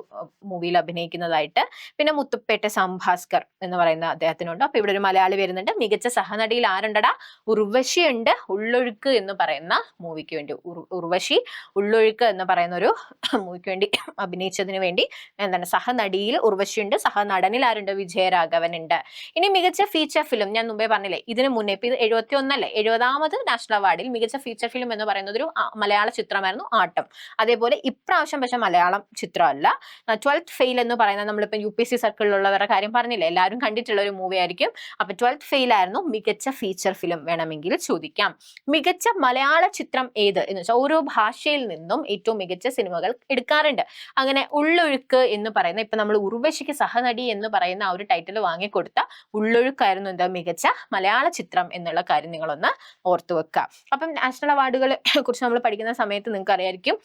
മൂവിയിൽ അഭിനയിക്കുന്നതായിട്ട്. പിന്നെ മുത്തുപ്പേട്ട സംഭാസ്കർ എന്ന് പറയുന്ന അദ്ദേഹത്തിനുണ്ട്. അപ്പൊ ഇവിടെ ഒരു മലയാളി വരുന്നുണ്ട്. മികച്ച സഹനടിയിൽ ആരുണ്ടടാ? ഉർവശി ഉണ്ട്, ഉള്ളൊഴുക്ക് എന്ന് പറയുന്ന മൂവിക്ക് വേണ്ടി. ഉർവശി ഉള്ളൊഴുക്ക് എന്ന് പറയുന്ന ഒരു മൂവിക്ക് വേണ്ടി അഭിനയിച്ചതിന് വേണ്ടി എന്താണ് സഹനടിയിൽ ഉർവശിയുണ്ട്. സഹനടനിൽ ആരുണ്ട്? വിജയരാഘവൻ ഉണ്ട്. ഇനി മികച്ച ഫീച്ചർ ഫിലിം ഞാൻ മുമ്പേ പറഞ്ഞില്ലേ, ഇതിന് മുന്നേ ഇപ്പൊ ഇത് 71 70ാമത് നാഷണൽ അവാർഡിൽ മികച്ച ഫീച്ചർ ഫിലിം എന്ന് പറയുന്നത് ഒരു മലയാള ചിത്രമായിരുന്നു ആട്ടം. അതേപോലെ ഇപ്രാവശ്യം പക്ഷെ മലയാളം ചിത്രമല്ല. 12th ഫെയിൽ എന്ന് പറയുന്നത് നമ്മളിപ്പോ UPSC സർക്കിളിലുള്ളവരുടെ കാര്യം പറഞ്ഞില്ലേ, എല്ലാവരും കണ്ടിട്ടുള്ള ഒരു മൂവി ആയിരിക്കും. അപ്പൊ 12th ഫെയിൽ ആയിരുന്നു. മികച്ച ഫീച്ചർ ഫിലിം വേണമെങ്കിൽ ചോദിക്കാം. മികച്ച മലയാള ചിത്രം ഏത് എന്ന് വെച്ചാൽ ഓരോ ഭാഷയിൽ നിന്നും ഏറ്റവും മികച്ച സിനിമകൾ എടുക്കാറുണ്ട്. അങ്ങനെ ഉള്ളൊഴുക്ക് എന്ന് പറയുന്ന ഇപ്പൊ നമ്മൾ ഉർവശിക്ക് സഹനടി എന്ന് പറയുന്ന ആ ഒരു ടൈറ്റിൽ വാങ്ങിക്കൊടുത്ത ഉള്ളൊഴുക്കായിരുന്നു എന്താ മികച്ച മലയാള ചിത്രം എന്നുള്ള കാര്യം നിങ്ങളൊന്ന് ഓർത്തു വെക്കുക. അപ്പം നാഷണൽ അവാർഡുകളെ കുറിച്ച് നമ്മൾ പഠിക്കുന്ന സമയത്ത് നിങ്ങൾക്ക് അറിയായിരിക്കും.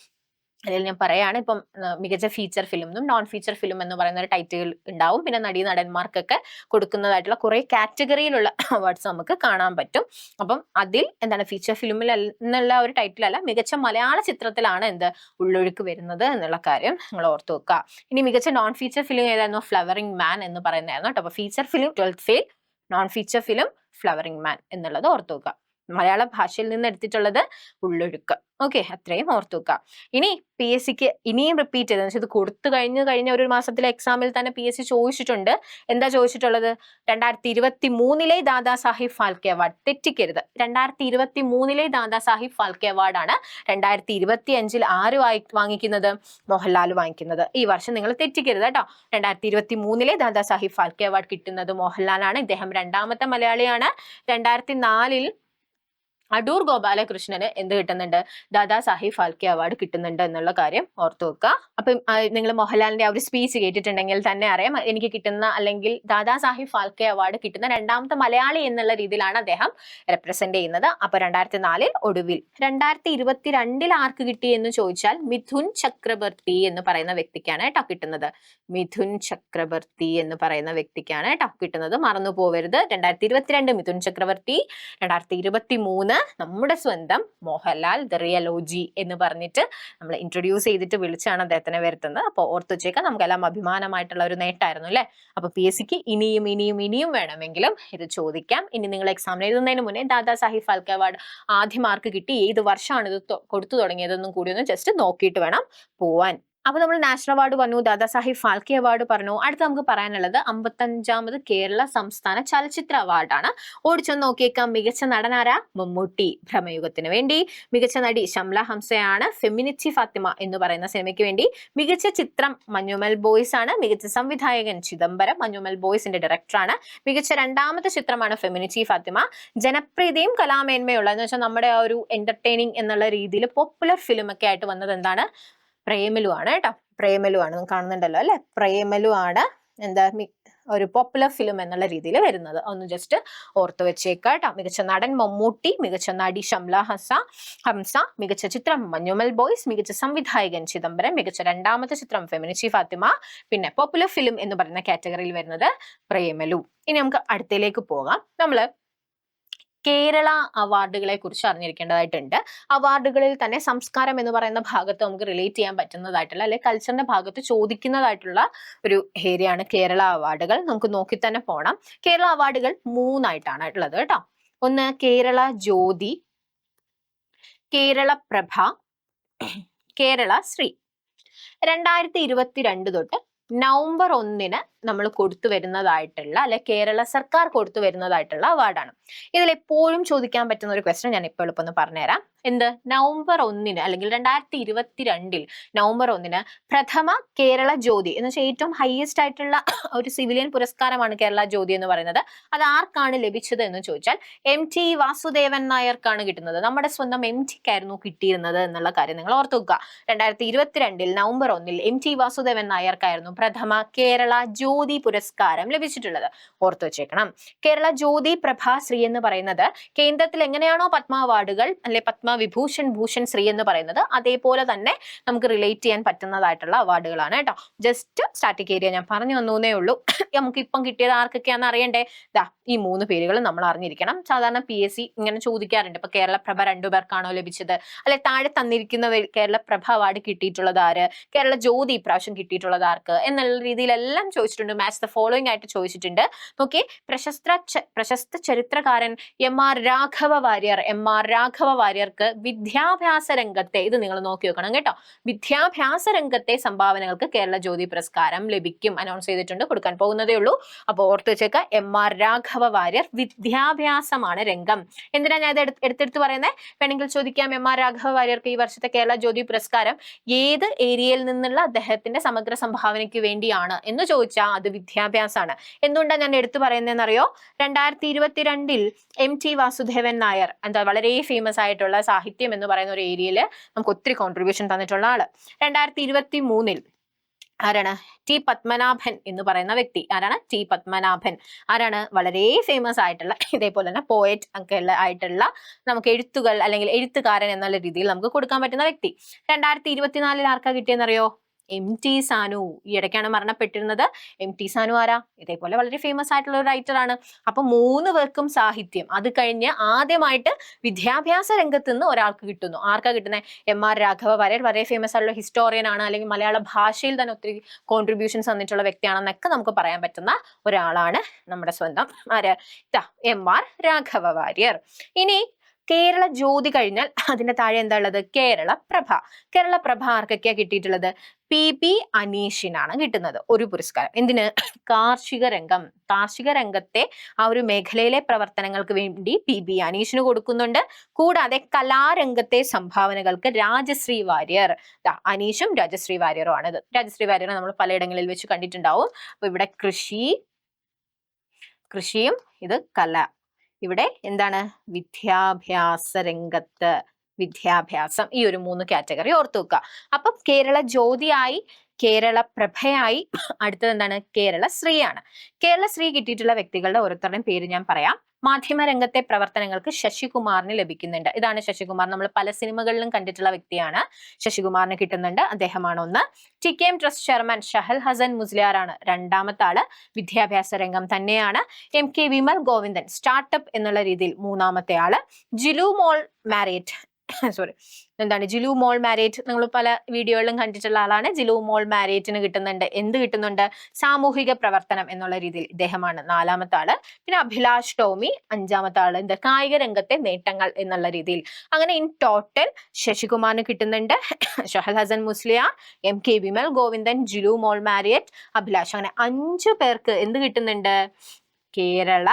അതിൽ ഞാൻ പറയാണ് ഇപ്പം മികച്ച feature film non feature film എന്ന് പറയുന്ന ഒരു ടൈറ്റിൽ ഉണ്ടാവും. പിന്നെ നടന്മാർക്കൊക്കെ കൊടുക്കുന്നതായിട്ടുള്ള കുറെ കാറ്റഗറിയിലുള്ള അവാർഡ്സ് നമുക്ക് കാണാൻ പറ്റും. അപ്പം അതിൽ എന്താണ് ഫീച്ചർ ഫിലിമിൽ എന്നുള്ള ഒരു ടൈറ്റിലല്ല, മികച്ച മലയാള ചിത്രത്തിലാണ് എന്ത് ഉള്ളൊഴുക്ക് വരുന്നത് എന്നുള്ള കാര്യം നിങ്ങൾ ഓർത്തു വെക്കുക. ഇനി മികച്ച നോൺ ഫീച്ചർ ഫിലിം ഏതായിരുന്നു? ഫ്ലവറിംഗ് മാൻ എന്ന് പറയുന്നതായിരുന്നു കേട്ടോ. അപ്പൊ feature film 12th fail, non feature film flowering man എന്നുള്ളത് ഓർത്തു വെക്കുക. മലയാള ഭാഷയിൽ നിന്ന് എടുത്തിട്ടുള്ളത് ഉള്ളൊഴുക്ക്. ഓക്കെ, അത്രയും ഓർത്തു വെക്കുക. ഇനി PSCക്ക് ഇനിയും റിപ്പീറ്റ് ചെയ്ത് ഇത് കൊടുത്തു കഴിഞ്ഞ ഒരു മാസത്തിലെ എക്സാമിൽ തന്നെ PSC ചോദിച്ചിട്ടുണ്ട്. എന്താ ചോദിച്ചിട്ടുള്ളത്? 2023 ദാദാ സാഹിബ് ഫാൽക്കെ അവാർഡ്. തെറ്റിക്കരുത്, 2023 ദാദാ സാഹിബ് ഫാൽക്കെ അവാർഡാണ്. 2025 ആര് വാങ്ങിക്കുന്നത്? മോഹൻലാൽ വാങ്ങിക്കുന്നത്. ഈ വർഷം നിങ്ങൾ തെറ്റിക്കരുത് കേട്ടോ. 2023 ദാദാ സാഹിബ് ഫാൽക്കെ അവാർഡ് കിട്ടുന്നത് മോഹൻലാലാണ്. ഇദ്ദേഹം രണ്ടാമത്തെ മലയാളിയാണ്. 2004 അടൂർ ഗോപാലകൃഷ്ണന് എന്ത് കിട്ടുന്നുണ്ട്? ദാദാ സാഹിബ് ഫാൽക്കെ അവാർഡ് കിട്ടുന്നുണ്ട് എന്നുള്ള കാര്യം ഓർത്തു വെക്കുക. അപ്പം നിങ്ങൾ മോഹൻലാലിന്റെ ആ ഒരു സ്പീച്ച് കേട്ടിട്ടുണ്ടെങ്കിൽ തന്നെ അറിയാം, എനിക്ക് കിട്ടുന്ന അല്ലെങ്കിൽ ദാദാ സാഹിബ് ഫാൽക്കെ അവാർഡ് കിട്ടുന്ന രണ്ടാമത്തെ മലയാളി എന്നുള്ള രീതിയിലാണ് അദ്ദേഹം റെപ്രസെന്റ് ചെയ്യുന്നത്. അപ്പൊ 2004 ഒടുവിൽ. 2022 ആർക്ക് കിട്ടി എന്ന് ചോദിച്ചാൽ മിഥുൻ ചക്രവർത്തി എന്ന് പറയുന്ന വ്യക്തിക്കാണ് കേട്ടോ കിട്ടുന്നത്. മിഥുൻ ചക്രവർത്തി എന്ന് പറയുന്ന വ്യക്തിക്കാണ് കേട്ടോ കിട്ടുന്നത്. മറന്നു പോവരുത്. 2022 മിഥുൻ ചക്രവർത്തി, 2023 നമ്മുടെ സ്വന്തം മോഹൻലാൽ ദ റിയൽ OG എന്ന് പറഞ്ഞിട്ട് നമ്മൾ ഇൻട്രൊഡ്യൂസ് ചെയ്തിട്ട് വിളിച്ചാണ് അദ്ദേഹത്തിനെ വരുത്തുന്നത്. അപ്പോൾ ഓർത്തു വെച്ചേക്കാം, നമുക്കെല്ലാം അഭിമാനമായിട്ടുള്ള ഒരു നേട്ടമായിരുന്നു അല്ലെ. അപ്പൊ PSCക്ക് ഇനിയും വേണമെങ്കിലും ഇത് ചോദിക്കാം. ഇനി നിങ്ങൾ എക്സാം എഴുതുന്നതിന് മുന്നേ ദാദാ സാഹിബ് ഫാൽക്കെ അവാർഡ് ആദ്യം ആർക്ക് കിട്ടി, ഏത് വർഷമാണ് ഇത് കൊടുത്തു തുടങ്ങിയതെന്നും കൂടി ഒന്ന് ജസ്റ്റ് നോക്കിയിട്ട് വേണം പോവാൻ. അപ്പൊ നമ്മൾ നാഷണൽ അവാർഡ് പറഞ്ഞു, ദാദാ സാഹിബ് ഫാൽക്കെ അവാർഡ് പറഞ്ഞു. അടുത്ത് നമുക്ക് പറയാനുള്ളത് 55ാമത് കേരള സംസ്ഥാന ചലച്ചിത്ര അവാർഡാണ്. ഓടിച്ചൊന്ന് നോക്കിയേക്കാം. മികച്ച നടനാരാ? മമ്മൂട്ടി ഭ്രമയുഗത്തിന് വേണ്ടി. മികച്ച നടി ഷംല ഹംസയാണ് ഫെമിനിച്ചി ഫാത്തിമ എന്ന് പറയുന്ന സിനിമയ്ക്ക് വേണ്ടി. മികച്ച ചിത്രം മഞ്ഞുമൽ ബോയ്സ് ആണ്. മികച്ച സംവിധായകൻ ചിദംബരം, മഞ്ഞുമൽ ബോയ്സിന്റെ ഡയറക്ടറാണ്. മികച്ച രണ്ടാമത്തെ ചിത്രമാണ് ഫെമിനിച്ചി ഫാത്തിമ. ജനപ്രീതിയും കലാമേന്മയുള്ള എന്ന് വെച്ചാൽ നമ്മുടെ ആ ഒരു എന്റർടൈനിങ് എന്നുള്ള രീതിയിൽ പോപ്പുലർ ഫിലിം ഒക്കെ ആയിട്ട് വന്നത് എന്താണ്? പ്രേമലു ആണ് കേട്ടോ. പ്രേമലു ആണ്, കാണുന്നുണ്ടല്ലോ അല്ലെ. പ്രേമലു ആണ് എന്താ ഒരു പോപ്പുലർ ഫിലിം എന്നുള്ള രീതിയിൽ വരുന്നത്. ഒന്ന് ജസ്റ്റ് ഓർത്തു വെച്ചേക്കാം കേട്ടോ. മികച്ച നടൻ മമ്മൂട്ടി, മികച്ച നടി ഷംല ഹംസ, മികച്ച ചിത്രം മഞ്ഞുമൽ ബോയ്സ്, മികച്ച സംവിധായകൻ ചിദംബരം, മികച്ച രണ്ടാമത്തെ ചിത്രം ഫെമിനിച്ചി ഫാത്തിമ, പിന്നെ പോപ്പുലർ ഫിലിം എന്ന് പറയുന്ന കാറ്റഗറിയിൽ വരുന്നത് പ്രേമലു. ഇനി നമുക്ക് അടുത്തയിലേക്ക് പോകാം. നമ്മള് കേരള അവാർഡുകളെ കുറിച്ച് അറിഞ്ഞിരിക്കേണ്ടതായിട്ടുണ്ട്. അവാർഡുകളിൽ തന്നെ സംസ്കാരം എന്ന് പറയുന്ന ഭാഗത്ത് നമുക്ക് റിലേറ്റ് ചെയ്യാൻ പറ്റുന്നതായിട്ടുള്ള അല്ലെ കൾച്ചറിന്റെ ഭാഗത്ത് ചോദിക്കുന്നതായിട്ടുള്ള ഒരു ഏരിയയാണ് കേരള അവാർഡുകൾ. നമുക്ക് നോക്കി തന്നെ പോണം. കേരള അവാർഡുകൾ 3 ആയിട്ടാണ് ഉള്ളത് കേട്ടോ. ഒന്ന് കേരള ജ്യോതി, കേരള പ്രഭ, കേരള ശ്രീ. 2022 തൊട്ട് നവംബർ 1 നമ്മൾ കൊടുത്തു വരുന്നതായിട്ടുള്ള അല്ലെ കേരള സർക്കാർ കൊടുത്തു വരുന്നതായിട്ടുള്ള അവാർഡാണ്. ഇതിൽ എപ്പോഴും ചോദിക്കാൻ പറ്റുന്ന ഒരു ക്വസ്റ്റ്യൻ ഞാൻ ഇപ്പോൾ എളുപ്പം ഒന്ന് പറഞ്ഞുതരാം. എന്ത്? നവംബർ 1 അല്ലെങ്കിൽ 2022 നവംബർ 1 പ്രഥമ കേരള ജ്യോതി എന്ന് വെച്ചാൽ ഏറ്റവും ഹയസ്റ്റ് ആയിട്ടുള്ള ഒരു സിവിലിയൻ പുരസ്കാരമാണ് കേരള ജ്യോതി എന്ന് പറയുന്നത്. അത് ആർക്കാണ് ലഭിച്ചത് എന്ന് ചോദിച്ചാൽ MT വാസുദേവൻ നായർക്കാണ് കിട്ടുന്നത്. നമ്മുടെ സ്വന്തം MTക്കായിരുന്നു കിട്ടിയിരുന്നത് എന്നുള്ള കാര്യം നിങ്ങൾ ഓർത്തു വെക്കുക. 2022 നവംബർ 1 MT വാസുദേവൻ നായർക്കായിരുന്നു പ്രഥമ കേരള ജ്യോതി പുരസ്കാരം ലഭിച്ചിട്ടുള്ളത്. ഓർത്തു വെച്ചേക്കണം. കേരള ജ്യോതി പ്രഭാശ്രീ എന്ന് പറയുന്നത് കേന്ദ്രത്തിൽ എങ്ങനെയാണോ പത്മ അവാർഡുകൾ അല്ലെ പത്മവിഭൂഷൺ, ഭൂഷൺ ശ്രീ എന്ന് പറയുന്നത് അതേപോലെ തന്നെ നമുക്ക് റിലേറ്റ് ചെയ്യാൻ പറ്റുന്നതായിട്ടുള്ള അവാർഡുകളാണ് കേട്ടോ. ജസ്റ്റ് സ്റ്റാറ്റിക് ഏരിയ ഞാൻ പറഞ്ഞു തന്നേ ഉള്ളൂ. നമുക്ക് ഇപ്പം കിട്ടിയത് ആർക്കൊക്കെയാണെന്ന് അറിയണ്ടേ? ഈ 3 പേരുകൾ നമ്മൾ അറിഞ്ഞിരിക്കണം. സാധാരണ PSC ഇങ്ങനെ ചോദിക്കാറുണ്ട്. ഇപ്പൊ കേരള പ്രഭ 2 പേർക്കാണോ ലഭിച്ചത്, അല്ലെ താഴെ തന്നിരിക്കുന്ന കേരള പ്രഭ അവാർഡ് കിട്ടിയിട്ടുള്ളത് ആര്, കേരള ജ്യോതി ഇപ്രാവശ്യം കിട്ടിയിട്ടുള്ളത് ആർക്ക് എന്നുള്ള രീതിയിലെല്ലാം ചോദിച്ചിട്ടുണ്ട്. മാച്ച് ദ ഫോളോയിങ് ആയിട്ട് ചോദിച്ചിട്ടുണ്ട്. നോക്കി, പ്രശസ്ത ചരിത്രകാരൻ MR രാഘവ വാര്യർക്ക് വിദ്യാഭ്യാസ രംഗത്തെ, ഇത് നിങ്ങൾ നോക്കി വെക്കണം കേട്ടോ, വിദ്യാഭ്യാസ രംഗത്തെ സംഭാവനകൾക്ക് കേരള ജ്യോതി പുരസ്കാരം ലഭിക്കും. അനൗൺസ് ചെയ്തിട്ടുണ്ട്, കൊടുക്കാൻ പോകുന്നതേ ഉള്ളൂ. അപ്പൊ ഓർത്തു വെച്ചേക്ക, MR രാഘവ വാര്യർ, വിദ്യാഭ്യാസമാണ് രംഗം. എന്തിനാ ഞാൻ ഇത് എടുത്തെടുത്ത് പറയുന്നത്? വേണമെങ്കിൽ ചോദിക്കാം, MR രാഘവ വാര്യർക്ക് ഈ വർഷത്തെ കേരള ജ്യോതി പുരസ്കാരം ഏത് ഏരിയയിൽ നിന്നുള്ള അദ്ദേഹത്തിന്റെ സമഗ്ര സംഭാവനയ്ക്ക് വേണ്ടിയാണ് എന്ന് ചോദിച്ചാൽ അത് വിദ്യാഭ്യാസമാണ്. എന്തുകൊണ്ടാണ് ഞാൻ എടുത്തു പറയുന്നതെന്നറിയോ? 2022 MT വാസുദേവൻ നായർ എന്താ വളരെ ഫേമസ് ആയിട്ടുള്ള സാഹിത്യം എന്ന് പറയുന്ന ഒരു ഏരിയയിൽ നമുക്ക് ഒത്തിരി കോൺട്രിബ്യൂഷൻ തന്നിട്ടുള്ള ആള്. 2023 ആരാണ്? T പത്മനാഭൻ എന്ന് പറയുന്ന വ്യക്തി. ആരാണ്? T പത്മനാഭൻ. ആരാണ്? വളരെ ഫേമസ് ആയിട്ടുള്ള, ഇതേപോലെ തന്നെ പോയറ്റ് ഒക്കെ ആയിട്ടുള്ള, നമുക്ക് എഴുത്തുകൾ അല്ലെങ്കിൽ എഴുത്തുകാരൻ എന്നുള്ള രീതിയിൽ നമുക്ക് കൊടുക്കാൻ പറ്റുന്ന വ്യക്തി. 2024 ആർക്കാ കിട്ടിയെന്നറിയോ? MT സാനു. ഈ ഇടയ്ക്കാണ് മരണപ്പെട്ടിരുന്നത്. MT സാനു ആരാ? ഇതേപോലെ വളരെ ഫേമസ് ആയിട്ടുള്ള ഒരു റൈറ്റർ ആണ്. അപ്പൊ 3 പേർക്കും സാഹിത്യം. അത് കഴിഞ്ഞ് ആദ്യമായിട്ട് വിദ്യാഭ്യാസ രംഗത്ത് നിന്ന് ഒരാൾക്ക് കിട്ടുന്നു. ആർക്കാ കിട്ടുന്നത്? MR രാഘവ വാര്യർ. വളരെ ഫേമസ് ആയിട്ടുള്ള ഹിസ്റ്റോറിയൻ ആണ്, അല്ലെങ്കിൽ മലയാള ഭാഷയിൽ തന്നെ ഒത്തിരി കോൺട്രിബ്യൂഷൻസ് തന്നിട്ടുള്ള വ്യക്തിയാണെന്നൊക്കെ നമുക്ക് പറയാൻ പറ്റുന്ന ഒരാളാണ് നമ്മുടെ സ്വന്തം ആര്? MR രാഘവ വാര്യർ. ഇനി കേരള ജ്യോതി കഴിഞ്ഞാൽ അതിന്റെ താഴെ എന്താ ഉള്ളത്? കേരള പ്രഭ. കേരള പ്രഭ ആർക്കൊക്കെയാ കിട്ടിയിട്ടുള്ളത്? PB അനീഷിനാണ് കിട്ടുന്നത് ഒരു പുരസ്കാരം. എന്തിന്? കാർഷിക രംഗത്തെ ആ ഒരു മേഖലയിലെ പ്രവർത്തനങ്ങൾക്ക് വേണ്ടി PB അനീഷിന് കൊടുക്കുന്നുണ്ട്. കൂടാതെ കലാരംഗത്തെ സംഭാവനകൾക്ക് രാജശ്രീ വാര്യർ. അനീഷും രാജശ്രീ വാര്യറും ആണ്. രാജശ്രീ വാര്യരെ നമ്മൾ പലയിടങ്ങളിൽ വെച്ച് കണ്ടിട്ടുണ്ടാവും. അപ്പൊ ഇവിടെ കൃഷിയും ഇത് കല. ഇവിടെ എന്താണ്? വിദ്യാഭ്യാസ രംഗത്ത്, വിദ്യാഭ്യാസം. ഈ ഒരു 3 കാറ്റഗറി ഓർത്തു വെക്കുക. അപ്പൊ കേരള ജ്യോതിയായി, കേരള പ്രഭയായി, അടുത്തത് എന്താണ്? കേരള ശ്രീ ആണ്. കേരള ശ്രീ കിട്ടിയിട്ടുള്ള വ്യക്തികളുടെ ഓരോരുത്തരുടെയും പേര് ഞാൻ പറയാം. മാധ്യമരംഗത്തെ പ്രവർത്തനങ്ങൾക്ക് ശശികുമാറിന് ലഭിക്കുന്നുണ്ട്. ഇതാണ് ശശികുമാർ. നമ്മൾ പല സിനിമകളിലും കണ്ടിട്ടുള്ള വ്യക്തിയാണ്. ശശികുമാറിന് കിട്ടുന്നുണ്ട്. അദ്ദേഹമാണ് ഒന്ന്. TKM trust chairman Shahal Hassan മുസ്ലിയാറാണ് രണ്ടാമത്തെ ആള്. വിദ്യാഭ്യാസ രംഗം തന്നെയാണ്. MK വിമൽ ഗോവിന്ദൻ സ്റ്റാർട്ടപ്പ് എന്നുള്ള രീതിയിൽ മൂന്നാമത്തെ ആള്. ജിലു മോൾ മാരിയറ്റ് ജിലു മോൾ മാരിയറ്റ് നിങ്ങൾ പല വീഡിയോകളിലും കണ്ടിട്ടുള്ള ആളാണ്. ജിലു മോൾ മാരിയറ്റിന് കിട്ടുന്നുണ്ട്. എന്ത് കിട്ടുന്നുണ്ട്? സാമൂഹിക പ്രവർത്തനം എന്നുള്ള രീതിയിൽ ഇദ്ദേഹമാണ് നാലാമത്തെ ആള്. പിന്നെ അഭിലാഷ് ടോമി അഞ്ചാമത്തെ ആള്. കായിക രംഗത്തെ നേട്ടങ്ങൾ എന്നുള്ള രീതിയിൽ. അങ്ങനെ ഇൻ ടോട്ടൽ ശശികുമാറിന് കിട്ടുന്നുണ്ട്, ഷഹൽ ഹസൻ മുസ്ലിയാർ, MK വിമൽ ഗോവിന്ദൻ, ജിലു മോൾ മാരിയറ്റ്, അഭിലാഷ്, അങ്ങനെ 5 പേർക്ക് എന്ത് കിട്ടുന്നുണ്ട്? കേരള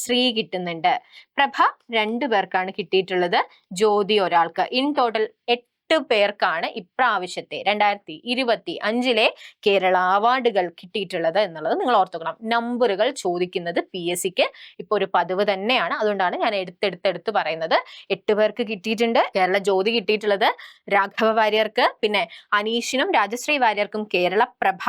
ശ്രീ കിട്ടുന്നുണ്ട്. പ്രഭ 2 പേർക്കാണ് കിട്ടിയിട്ടുള്ളത്, ജ്യോതി ഒരാൾക്ക്. ഇൻ ടോട്ടൽ 8 പേർക്കാണ് ഇപ്രാവശ്യത്തെ 2025 കേരള അവാർഡുകൾ കിട്ടിയിട്ടുള്ളത് എന്നുള്ളത് നിങ്ങൾ ഓർത്തുക്കണം. നമ്പറുകൾ ചോദിക്കുന്നത് PSCക്ക് ഇപ്പൊ ഒരു പതിവ് തന്നെയാണ്. അതുകൊണ്ടാണ് ഞാൻ എടുത്തെടുത്ത് പറയുന്നത്. 8 പേർക്ക് കിട്ടിയിട്ടുണ്ട്. കേരള ജ്യോതി കിട്ടിയിട്ടുള്ളത് രാഘവ വാര്യർക്ക്, പിന്നെ അനീഷിനും രാജശ്രീ വാര്യർക്കും കേരള പ്രഭ,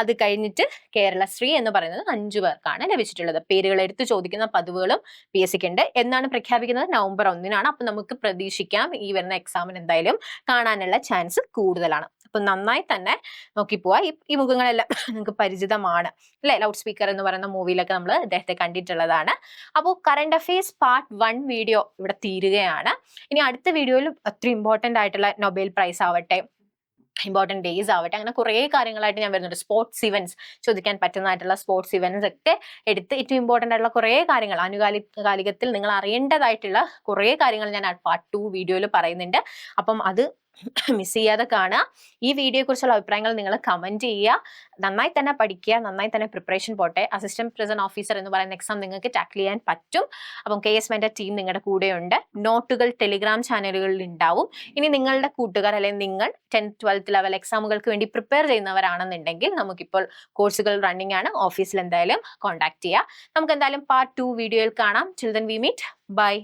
അത് കഴിഞ്ഞിട്ട് കേരള ശ്രീ എന്ന് പറയുന്നത് 5 പേർക്കാണ് ലഭിച്ചിട്ടുള്ളത്. പേരുകൾ എടുത്ത് ചോദിക്കുന്ന പതിവുകളും PSCക്ക് ഉണ്ട്. എന്നാണ് പ്രഖ്യാപിക്കുന്നത്? നവംബർ 1-നാണ്. അപ്പൊ നമുക്ക് പ്രതീക്ഷിക്കാം ഈ വരുന്ന എക്സാമിന് എന്തായാലും കാണാനുള്ള ചാൻസ് കൂടുതലാണ്. അപ്പൊ നന്നായി തന്നെ നോക്കി പോവാ. ഈ മുഖങ്ങളെല്ലാം നിങ്ങൾക്ക് പരിചിതമാണ് അല്ലെ? ലൗഡ് സ്പീക്കർ എന്ന് പറയുന്ന മൂവിയിലൊക്കെ നമ്മൾ അദ്ദേഹത്തെ കണ്ടിട്ടുള്ളതാണ്. അപ്പോൾ കറണ്ട് അഫയേഴ്സ് പാർട്ട് 1 വീഡിയോ ഇവിടെ തീരുകയാണ്. ഇനി അടുത്ത വീഡിയോയിൽ അത്ര ഇമ്പോർട്ടന്റ് ആയിട്ടുള്ള നൊബേൽ പ്രൈസ് ആവട്ടെ, ഇമ്പോർട്ടൻറ്റ് ഡേയ്സ് ആവട്ടെ, അങ്ങനെ കുറേ കാര്യങ്ങളായിട്ട് ഞാൻ വരുന്നുണ്ട്. സ്പോർട്സ് ഇവന്റ്സ്, ചോദിക്കാൻ പറ്റുന്നതായിട്ടുള്ള സ്പോർട്സ് ഇവന്റ്സ് ഒക്കെ എടുത്ത് ഏറ്റവും ഇമ്പോർട്ടൻ്റ് ആയിട്ടുള്ള കുറേ കാര്യങ്ങൾ, ആനുകാലികത്തിൽ നിങ്ങൾ അറിയേണ്ടതായിട്ടുള്ള കുറേ കാര്യങ്ങൾ ഞാൻ പാർട്ട് 2 വീഡിയോയിൽ പറയുന്നുണ്ട്. അപ്പം അത് മിസ് ചെയ്യാതെ കാണുക. ഈ വീഡിയോയെ കുറിച്ചുള്ള അഭിപ്രായങ്ങൾ നിങ്ങൾ കമന്റ് ചെയ്യുക. നന്നായി തന്നെ പഠിക്കുക, നന്നായി തന്നെ പ്രിപ്പറേഷൻ പോട്ടെ. അസിസ്റ്റന്റ് പ്രിസൺ ഓഫീസർ എന്ന് പറയുന്ന എക്സാം നിങ്ങൾക്ക് ടാക്കിൾ ചെയ്യാൻ പറ്റും. അപ്പം KS മെന്റർ ടീം നിങ്ങളുടെ കൂടെയുണ്ട്. നോട്ടുകൾ ടെലിഗ്രാം ചാനലുകളിൽ ഉണ്ടാവും. ഇനി നിങ്ങളുടെ കൂട്ടുകാർ അല്ലെങ്കിൽ നിങ്ങൾ 10th 12th ലെവൽ എക്സാമുകൾക്ക് വേണ്ടി പ്രിപ്പയർ ചെയ്യുന്നവരാണെന്നുണ്ടെങ്കിൽ നമുക്കിപ്പോൾ കോഴ്സുകൾ റണ്ണിംഗ് ആണ്. ഓഫീസിൽ എന്തായാലും കോൺടാക്ട് ചെയ്യുക. നമുക്ക് എന്തായാലും പാർട്ട് 2 വീഡിയോയിൽ കാണാം. Till then we meet. Bye.